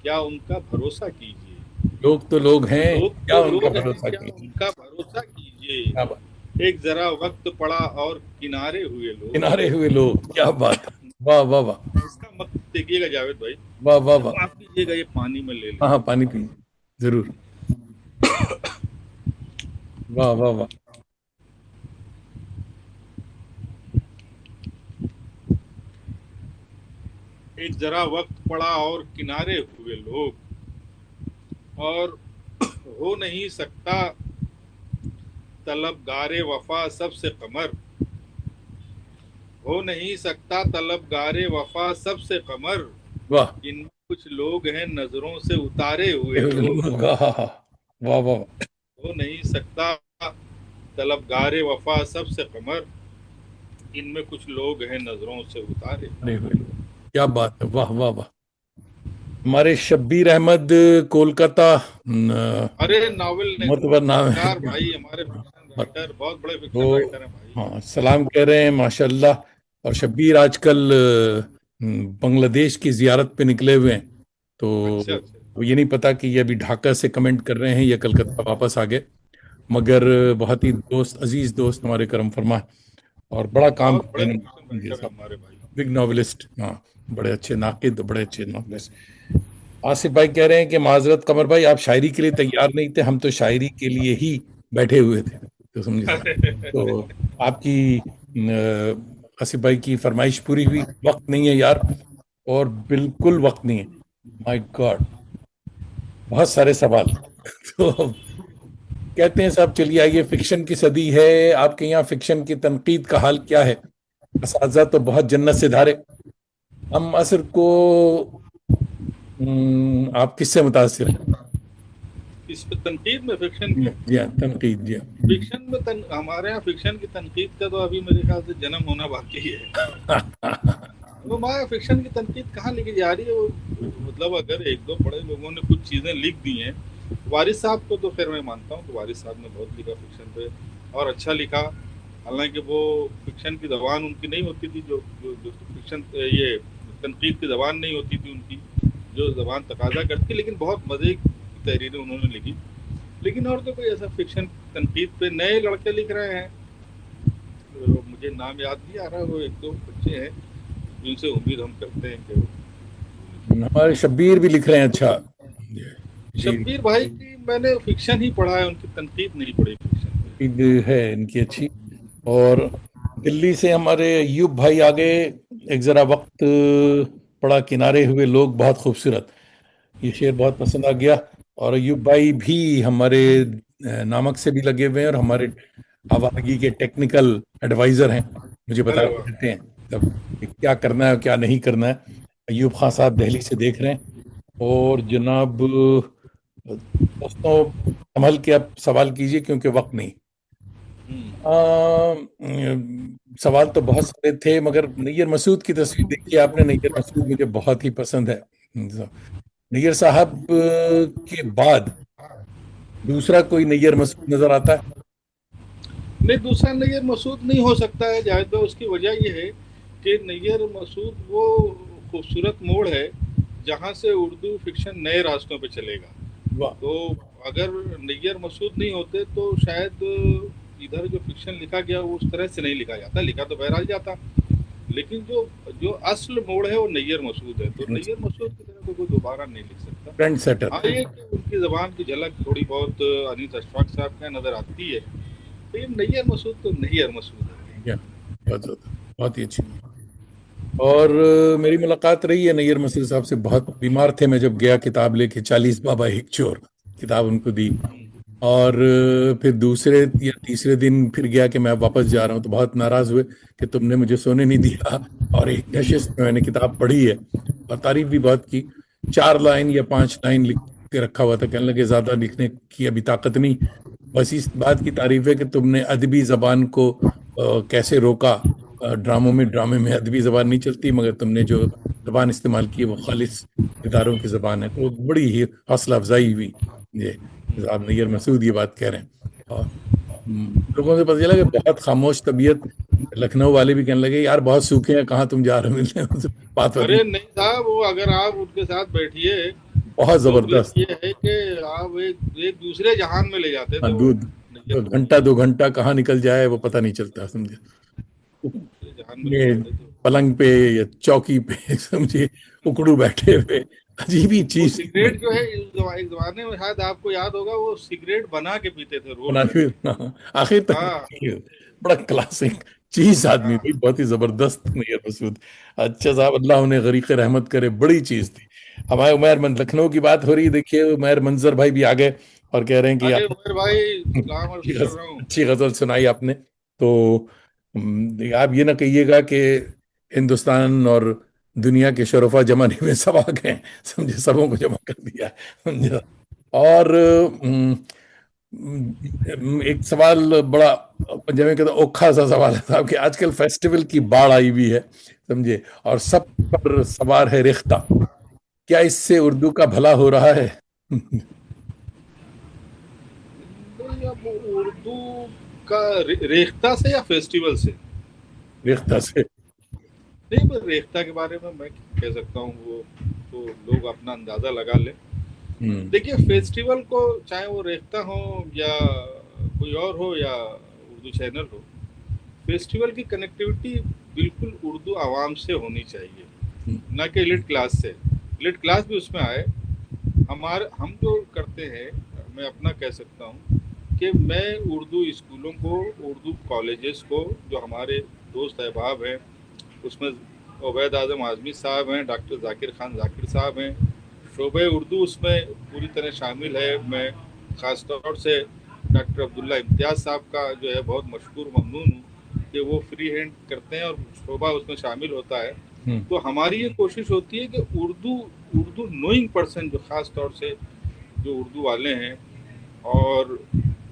क्या उनका भरोसा कीजिए। लोग तो लोग हैं, लोग क्या तो उनका लोग हैं, भरोसा क्या कीजिए। उनका भरोसा क्या कीजिए। बात। एक जरा वक्त पड़ा और किनारे हुए लोग। किनारे हुए लोग, क्या बात है। वाह वाह वाह। इसका मत देखिएगा जावेद भाई, वाह वाह जब वाह। माफ कीजिएगा ये पानी में ले हाँ हाँ, लीजिए। पानी पी। जरूर। वाह वाह वाह। एक जरा वक्त पड़ा और किनारे हुए लोग। और हो नहीं सकता तलबगारे वफा सबसे कमर। हो नहीं सकता तलबगारे वफा सबसे कमर। वाह। इनमें कुछ लोग हैं नजरों से उतारे हुए लोग। लोग, हाँ हाँ हाँ। वाह वाह वाह। हो नहीं सकता तलबगारे वफा सबसे कमर। इनमें कुछ लोग हैं नजरों से उतारे अरे हुए हुए लोग, क्या बात है। वाह वाह वाह। हमारे शब्बीर अहमद, कोलकाता अरे नावल मोतबर नाम है। निगार भाई, हमारे फिक्शन राइटर, बहुत बड़े फिक्शन तो राइटर हैं भाई। हाँ, सलाम कह रहे हैं माशाल्लाह। और शब्बीर आजकल बांग्लादेश की जियारत पे निकले हुए हैं। अच्छा तो अच्छा। वो ये नहीं पता कि ये अभी ढाका से कमेंट कर रहे हैं या कलकत्ता वापस आ गए। मगर बहुत ही दोस्त, अजीज दोस्त, हमारे करम फरमा है। और बड़ा काम बहुत कर बड़े रहे फिक्शन हैं ये राइटर हैं साहब। हमारे भाई। बिग नॉवेलिस्ट, हाँ। बड़े अच्छे नाकिद, बड़े अच्छे नॉवेलिस्ट। आसिफ भाई कह रहे हैं कि माजरत कमर भाई, आप शायरी के लिए तैयार नहीं थे, हम तो शायरी के लिए ही बैठे हुए थे, तो समझे साहब। तो आपकी आसिफ भाई की फरमाइश पूरी हुई। वक्त नहीं है यार, और बिल्कुल वक्त नहीं है। माय गॉड, बहुत सारे सवाल। तो कहते हैं साहब, चलिए आइए, फिक्शन की सदी है। आपके यहाँ फिक्शन की तनकीद का हाल क्या है। असातिज़ा तो बहुत जन्नत से धारे। हम असर को आप किससे मुतासिर हैं। इस पे तनकीद में फिक्शन की, जी हाँ, तनकीद, जी फिक्शन में हमारे यहाँ फिक्शन की तनकीद का तो अभी मेरे ख्याल से जन्म होना बाकी है। हाँ। वो हमारे फिक्शन की तनकीद कहाँ लिखी जा रही है वो, मतलब अगर एक दो बड़े लोगों ने कुछ चीजें लिख दी हैं। वारिस साहब को तो खैर मैं मानता हूँ कि वारिस साहब ने बहुत लिखा फिक्शन पे, और अच्छा लिखा। हालांकि वो फिक्शन की जबान उनकी नहीं होती थी, जो फिक्शन ये तनकीद की जबान नहीं होती थी उनकी, जो जबान तकाजा करती, लेकिन बहुत मजे की तहरीरें उन्होंने लिखी। लेकिन और तो कोई ऐसा फिक्शन तनकीद पे नए लड़के लिख रहे हैं, तो मुझे नाम याद नहीं आ रहा, वो एक दो बच्चे हैं जिनसे उम्मीद हम करते हैं कि हमारे शब्बीर भी लिख रहे हैं, अच्छा। जी। शब्बीर भाई की मैंने फिक्शन ही पढ़ा है, उनकी तनकीद नहीं पढ़ी फिक्शन पे। तनकीद है इनकी अच्छी। और दिल्ली से हमारे अयूब भाई आगे। एक जरा वक्त पड़ा किनारे हुए लोग बहुत खूबसूरत, ये शेर बहुत पसंद आ गया। और अयूब भाई भी हमारे नामक से भी लगे हुए हैं और हमारे आवारगी के टेक्निकल एडवाइजर हैं। मुझे अरे बताते वाह। रहते हैं तब कि क्या करना है और क्या नहीं करना है। अयूब खान साहब दिल्ली से देख रहे हैं। और जनाब दोस्तों, संभल के आप सवाल कीजिए क्योंकि वक्त नहीं। सवाल तो बहुत सारे थे मगर नैयर मसूद की तस्वीर देखिए आपने। नैयर मसूद मुझे बहुत ही पसंद है। नैयर साहब के बाद दूसरा कोई नैयर मसूद नजर आता है? नहीं, दूसरा नैयर मसूद नहीं हो सकता है जाहिद भाई। उसकी वजह यह है कि नैयर मसूद वो खूबसूरत मोड़ है जहाँ से उर्दू फिक्शन नए रास्तों पे चलेगा। वाह। तो अगर नैयर मसूद नहीं होते तो शायद इधर जो फिक्शन लिखा गया वो उस तरह से नहीं लिखा जाता। लिखा तो बहरहाल जाता, लेकिन जो जो असल मोड़ है वो नैयर मसूद है। तो नैयर मसूद की तरह तो कोई दोबारा नहीं लिख सकता। Trend setter. हाँ, ये कि उनकी जबान की झलक थोड़ी बहुत अनीस अशफाक साहब के यहाँ नजर आती है, लेकिन नैयर मसूद तो नैयर मसूद है। या बहुत ज्यादा, बहुत ही अच्छी। और मेरी मुलाकात रही है नैयर मसूद साहब से। बहुत बीमार थे, मैं जब गया किताब लेके 40 बाबा एक चोर किताब उनको दी। और फिर दूसरे या तीसरे दिन फिर गया कि मैं वापस जा रहा हूँ, तो बहुत नाराज हुए कि तुमने मुझे सोने नहीं दिया। और एक नशिस्त में मैंने किताब पढ़ी है और तारीफ भी बहुत की। 4 लाइन या 5 लाइन लिख के रखा हुआ था, कहने लगे ज्यादा लिखने की अभी ताकत नहीं। बस इस बात की तारीफ है कि तुमने अदबी जबान को कैसे रोका। ड्रामे में अदबी जबान नहीं चलती, मगर तुमने जो जबान इस्तेमाल की वो खालिस इदारों की जबान है। तो बड़ी ही हौसला अफजाई हुई। ये आप नैयर मसूद ये बात कह रहे हैं। और लोगों से पता चला कि बहुत खामोश तबीयत। लखनऊ वाले भी कहने लगे यार बहुत सूखे हैं, कहाँ तुम जा रहे हो मिलने उनसे। बात बात नहीं। अरे नहीं साहब, वो अगर आप उनके साथ बैठिए बहुत तो फिर जबरदस्त। ये है कि आप एक एक दूसरे जहान में ले जाते हाँ, थे वो। दूध नैयर घंटा मसूद 2 घंटा कहाँ निकल जाए वो पता नहीं चलता, समझे। दूसरे जहान में ले ये जाते थे। पलंग पे या चौकी पे समझे उकड़ू बैठे हुए, अजीब ही वो चीज थी। सिगरेट जो है एक जमाने में शायद आपको याद होगा, वो सिगरेट बना के पीते थे रोल बना के करके। आखिर तक हाँ बड़ा क्लासिक चीज आदमी हाँ। थी, बहुत ही जबरदस्त नैयर मसूद। अच्छा साहब, अल्लाह उन्हें गरीक रहमत करे, बड़ी चीज थी। हमारे उमैर लखनऊ की बात हो रही, देखिए उमैर मंजर भाई भी आ गए और कह रहे हैं कि अरे आप उमर भाई, सलाम अर्ज अच्छी कर रहा हूँ। अच्छी गजल सुनाई आपने। तो आप ये ना कहिएगा कि हिंदुस्तान और दुनिया के शरोफा जमाने में सब आ गए, समझे, सबों को जमा कर दिया, समझे। और एक सवाल बड़ा पंजाबी का तो औखा सा सवाल है साहब कि आजकल फेस्टिवल की बाढ़ आई हुई है, समझे, और सब पर सवार है रेख्ता। क्या इससे उर्दू का भला हो रहा है? नहीं, अब उर्दू का रेख्ता से या फेस्टिवल से? रेख्ता से। नहीं, पर रेख्ता के बारे में मैं कह सकता हूँ, वो तो लोग अपना अंदाजा लगा ले। हम्म। देखिए, फेस्टिवल को चाहे वो रेख्ता हो या कोई और हो या उर्दू चैनल हो, फेस्टिवल की कनेक्टिविटी बिल्कुल उर्दू आवाम से होनी चाहिए, ना कि एलिट क्लास से। एलिट क्लास भी उसमें आए। हम जो करते हैं, मैं अपना कह सकता हूँ कि मैं उर्दू स्कूलों को, उर्दू कॉलेजेस को, जो हमारे दोस्त अहबाब हैं उसमें उबैद आज़म आज़मी साहब हैं, डॉक्टर जाकिर खान जाकिर साहब हैं, शोबे उर्दू उसमें पूरी तरह शामिल है। मैं ख़ास तौर से डॉक्टर अब्दुल्ला इम्तियाज़ साहब का जो है बहुत मशहूर ममनून हूँ कि वो फ्री हैंड करते हैं और शोबा उसमें शामिल होता है। हम्म। तो हमारी ये कोशिश होती है कि उर्दू उर्दू नोइंग पर्सन जो ख़ास तौर से जो उर्दू वाले हैं, और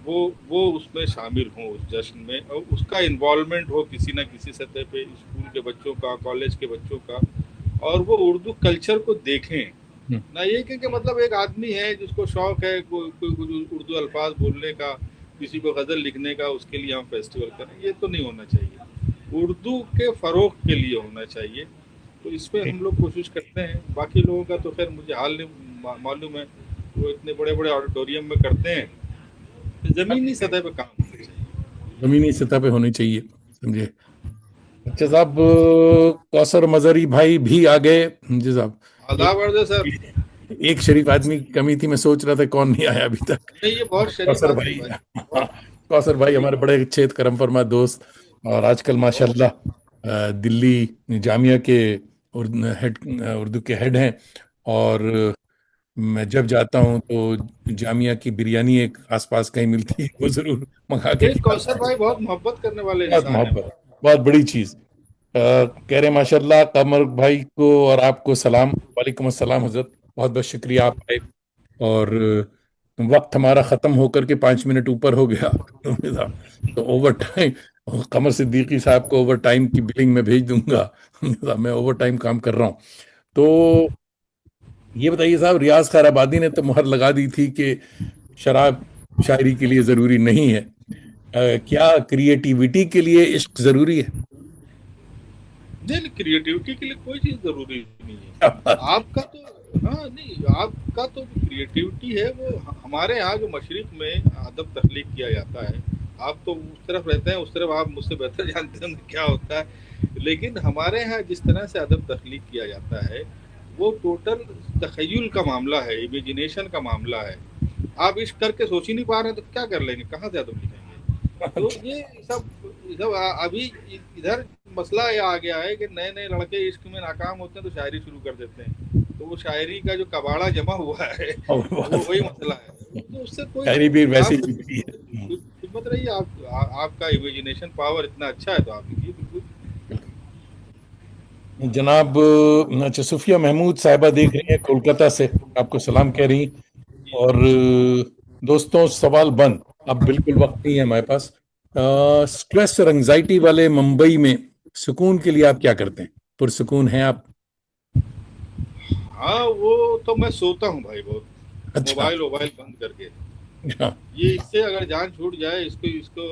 वो उसमें शामिल हों उस जश्न में, और उसका इन्वॉल्वमेंट हो किसी ना किसी सतह पे, स्कूल के बच्चों का, कॉलेज के बच्चों का, और वो उर्दू कल्चर को देखें। हम्म। ना ये कि मतलब एक आदमी है जिसको शौक है कोई उर्दू अल्फाज बोलने का, किसी को गज़ल लिखने का, उसके लिए हम फेस्टिवल करें, ये तो नहीं होना चाहिए। उर्दू के फ़रोग के लिए होना चाहिए। तो इसमें हम लोग कोशिश करते हैं। बाकी लोगों का तो खैर मुझे हाल नहीं मालूम है, वो इतने बड़े बड़े ऑडिटोरियम में करते हैं। जमीनी सतह पे काम होना चाहिए। जमीनी सतह पे होनी चाहिए, समझे। अच्छा साहब, कौसर मजहरी भाई भी आ गए जी साहब। एक आदाब अर्ज है सर। एक शरीफ आदमी की कमी थी, मैं सोच रहा था कौन नहीं आया अभी तक। नहीं, ये बहुत शरीफ कौसर आदमी भाई, भाई, बहुत कौसर भाई शरीफ हमारे आदमी। बड़े अच्छे करम फरमा दोस्त। और आजकल माशाल्लाह दिल्ली जामिया के उर्दू के हेड हैं। और मैं जब जाता हूँ तो जामिया की बिरयानी एक आसपास कहीं मिलती है, वो जरूर मंगा के ये कौसर खाता हूँ। भाई बहुत मोहब्बत करने वाले बहुत इंसान है मोहब्बत, भाई। बहुत बड़ी चीज। कह रहे माशाल्लाह कमर भाई को और आपको सलाम। वालेकुम अस्सलाम हजरत, बहुत बहुत शुक्रिया आप आए। और वक्त हमारा खत्म होकर के 5 मिनट ऊपर हो गया तो ओवर टाइम, कमर सिद्दीकी साहब को ओवर टाइम की बिलिंग में भेज दूंगा। मैं ओवर टाइम काम कर रहा हूँ। तो ये बताइए साहब, रियाज खैर आबादी ने तो मुहर लगा दी थी कि शराब शायरी के लिए जरूरी नहीं है। क्या क्रिएटिविटी के लिए इश्क जरूरी है? नहीं, क्रिएटिविटी के लिए कोई चीज जरूरी नहीं क्या है बात है। आपका तो। हाँ नहीं, आपका तो क्रिएटिविटी है वो हमारे यहाँ जो मशरिक में अदब तख्लीक किया जाता है। आप तो उस तरफ रहते हैं, उस तरफ आप मुझसे बेहतर जानते हैं क्या होता है। लेकिन हमारे यहाँ जिस तरह से अदब तख्लीक किया जाता है वो टोटल तखय्युल का मामला है, इमेजिनेशन का मामला है। आप इश्क करके सोच ही नहीं पा रहे हैं तो क्या कर लेंगे, कहाँ से अदब लिखेंगे। तो ये सब सब अभी इधर मसला ये आ गया है कि नए नए लड़के इश्क में नाकाम होते हैं तो शायरी शुरू कर देते हैं, तो वो शायरी का जो कबाड़ा जमा हुआ है और वो बात वही मसला है। तो उससे कोई शायरी भी वैसे आप ही बिकती है। कुछ मत रहिए। आपका इमेजिनेशन पावर इतना अच्छा है तो आप लिखिए बिल्कुल। जनाब, अच्छा, सुफिया महमूद साहिबा देख रही हैं कोलकाता से, आपको सलाम कह रही। जी और जी। दोस्तों, सवाल बंद, अब बिल्कुल वक्त नहीं है हमारे पास। स्ट्रेस और एंजाइटी वाले मुंबई में सुकून के लिए आप क्या करते हैं? पुरसुकून हैं आप? हाँ वो तो मैं सोता हूँ भाई बहुत, अच्छा। मोबाइल वोबाइल बंद करके। अच्छा। ये इससे अगर जान छूट जाए, इसको इसको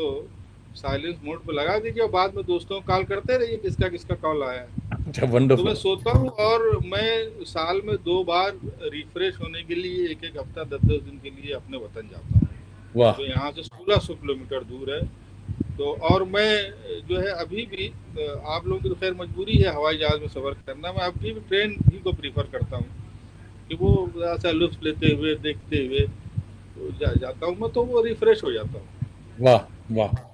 साइलेंस मोड पे लगा दीजिए और बाद में दोस्तों को कॉल करते रहिए किसका किसका कॉल आया है। अच्छा, तो मैं वंडरफुल। सोता हूँ और मैं साल में 2 बार रिफ्रेश होने के लिए एक एक हफ्ता 10-10 दिन के लिए अपने वतन जाता हूँ। वाह। जो यहाँ से 1600 किलोमीटर दूर है। तो और मैं जो है अभी भी आप लोगों की तो खैर मजबूरी है हवाई जहाज में सफर करना, मैं अभी भी ट्रेन ही को प्रीफर करता हूँ कि वो ऐसा लुत्फ लेते हुए देखते हुए तो जाता हूँ मैं, तो वो रिफ्रेश हो जाता हूँ। वाह। वाह।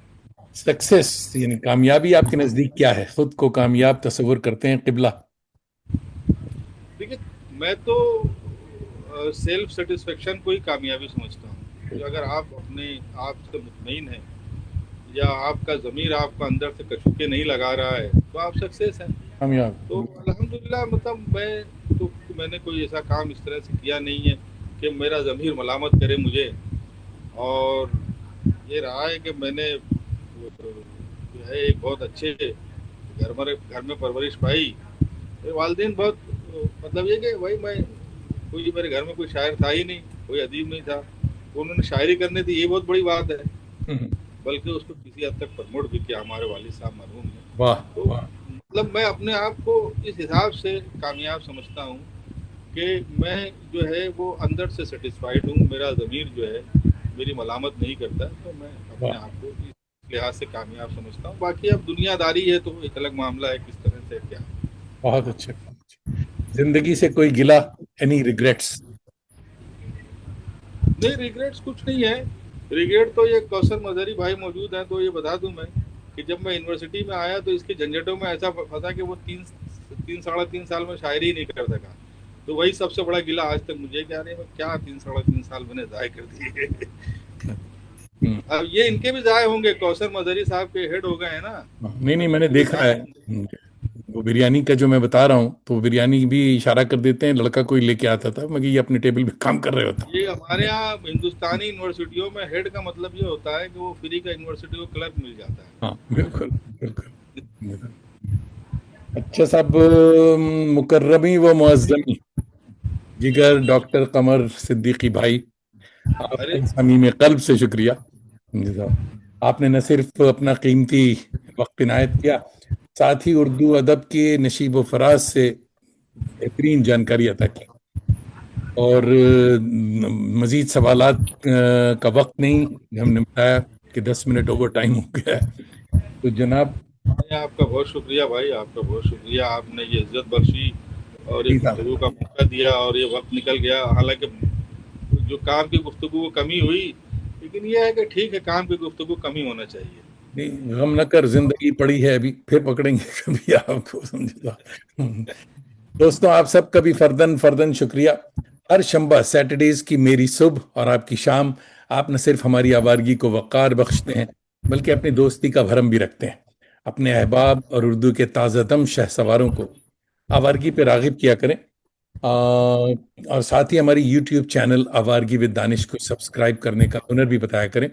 सक्सेस यानी कामयाबी आपके नजदीक क्या है? खुद को कामयाब तस्वुर करते हैं किबला? देखिए, मैं तो सेल्फ सेटिस्फेक्शन को ही कामयाबी समझता हूँ कि अगर आप अपने आप से मुतमईन हैं या आपका ज़मीर आपका अंदर से कशुके नहीं लगा रहा है तो आप सक्सेस हैं। तो कामयाब। अल्हम्दुलिल्लाह, मतलब मैंने कोई ऐसा काम इस तरह से किया नहीं है कि मेरा ज़मीर मलामत करे मुझे। और ये रहा है कि मैंने जो है एक बहुत अच्छे घर में परवरिश पाई। मेरे वालिदैन बहुत मतलब ये कि भाई मैं कोई मेरे घर में कोई शायर था ही नहीं, कोई अदीब नहीं था, तो उन्होंने शायरी करने दी, ये बहुत बड़ी बात है। बल्कि उसको किसी हद तक प्रमोट भी किया हमारे वालिद साहब मरहूम ने। वाह। तो वाह। मतलब मैं अपने आप को इस हिसाब से कामयाब समझता हूँ कि मैं जो है वो अंदर से सेटिस्फाइड हूँ, मेरा ज़मीर जो है मेरी मलामत नहीं करता है, तो मैं अपने वाह। आप को इस लिहाज से कामयाब समझता हूँ। बाकी अब दुनियादारी है तो एक अलग मामला है किस तरह से क्या। बहुत अच्छे। जिंदगी से कोई गिला? Any regrets? नहीं, रिग्रेट्स कुछ नहीं है। रिग्रेट तो ये कौसर मजहरी भाई मौजूद हैं तो ये बता दूं मैं कि जब मैं यूनिवर्सिटी में आया तो इसके झंझटों में ऐसा फंसा कि वो तीन तीन 3.5 साल में शायरी ही नहीं कर सका। तो वही सबसे बड़ा गिला आज तक मुझे कि अरे मैं क्या 3-3.5 साल मैंने ज़ाय कर दिए। अब ये इनके भी ज़ाय होंगे, कौसर मजहरी साहब के हेड हो गए हैं ना, नहीं नहीं, मैंने इनके भी देखा ज़ाय है। होंगे। वो बिरयानी का जो मैं बता रहा हूँ, तो बिरयानी भी इशारा कर देते हैं, लड़का कोई लेके आता था मगर ये अपने टेबल पे काम कर रहे होता। ये हमारे यहाँ हिंदुस्तानी यूनिवर्सिटियों में हेड का मतलब ये होता है कि वो फ्री का यूनिवर्सिटी को क्लर्क मिल जाता है। हाँ, बिल्कुल। बिल्कुल। बिल्कुल। अच्छा साहब, मुकर्रमी व मुअज़्ज़मी जिगर डॉक्टर कमर सिद्दीकी भाई, आपका अरे समीम कल्ब से शुक्रिया। जी साहब, आपने न सिर्फ अपना कीमती वक्त इनायत किया, साथ ही उर्दू अदब के नशीब व फराज से बेहतरीन जानकारी अता की। और मजीद सवालात का वक्त नहीं, हमने बताया कि 10 मिनट ओवर टाइम हो गया है। तो जनाब। आपका बहुत शुक्रिया भाई, आपका बहुत शुक्रिया, आपने ये इज्जत बख्शी और ये जी साहब। गुफ्तगू का मौका दिया और ये वक्त निकल गया। हालांकि जो काम की गुफ्तगू वो कमी हुई, लेकिन ये है कि ठीक है, काम की गुफ्तगू कम ही होना चाहिए। नहीं, गम न कर, जिंदगी पड़ी है अभी, फिर पकड़ेंगे कभी आपको, समझे। दोस्तों, आप सबका भी फर्दन फर्दन शुक्रिया। हर शंबा सैटरडेज की मेरी सुबह और आपकी शाम, आप न सिर्फ हमारी आवारगी को वक़ार बख्शते हैं, बल्कि अपनी दोस्ती का भरम भी रखते हैं। अपने अहबाब और उर्दू के ताज़ादम शहसवारों को आवारगी पे रागिब किया करें। और साथ ही हमारी यूट्यूब चैनल आवारगी विद दानिश को सब्सक्राइब करने का हुनर भी बताया करें।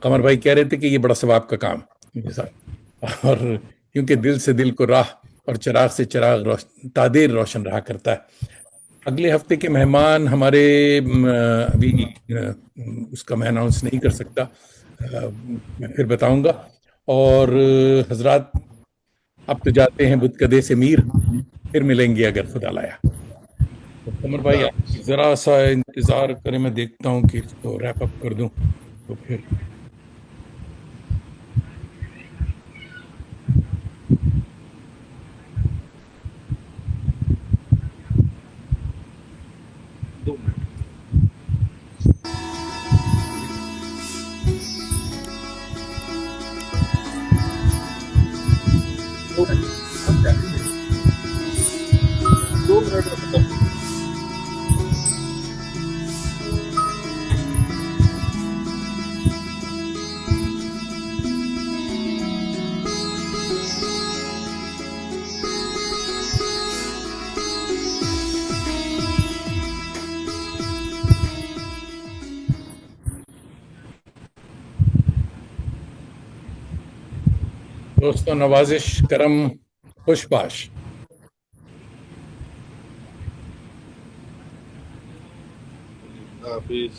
कमर भाई कह रहे थे कि ये बड़ा सवाब का काम है मेरे साथ, और क्योंकि दिल से दिल को राह और चिराग से चिराग तादेर रोशन रहा करता है। अगले हफ्ते के मेहमान हमारे अभी उसका मैं अनाउंस नहीं कर सकता, मैं फिर बताऊंगा। और हजरात, अब तो जाते हैं बुतकदे से मीर, फिर मिलेंगे अगर खुदा लाया। तो कमर भाई, खुदा आप हाफिज। जरा सा इंतजार करें, मैं देखता हूँ कि इसको रैप अप कर दूं, तो फिर। दो मिनट। दो मिनट। हम जाएंगे। 2 मिनट में खत्म। दोस्तों, नवाजिश करम, खुशबाश। खुदा हाफिज।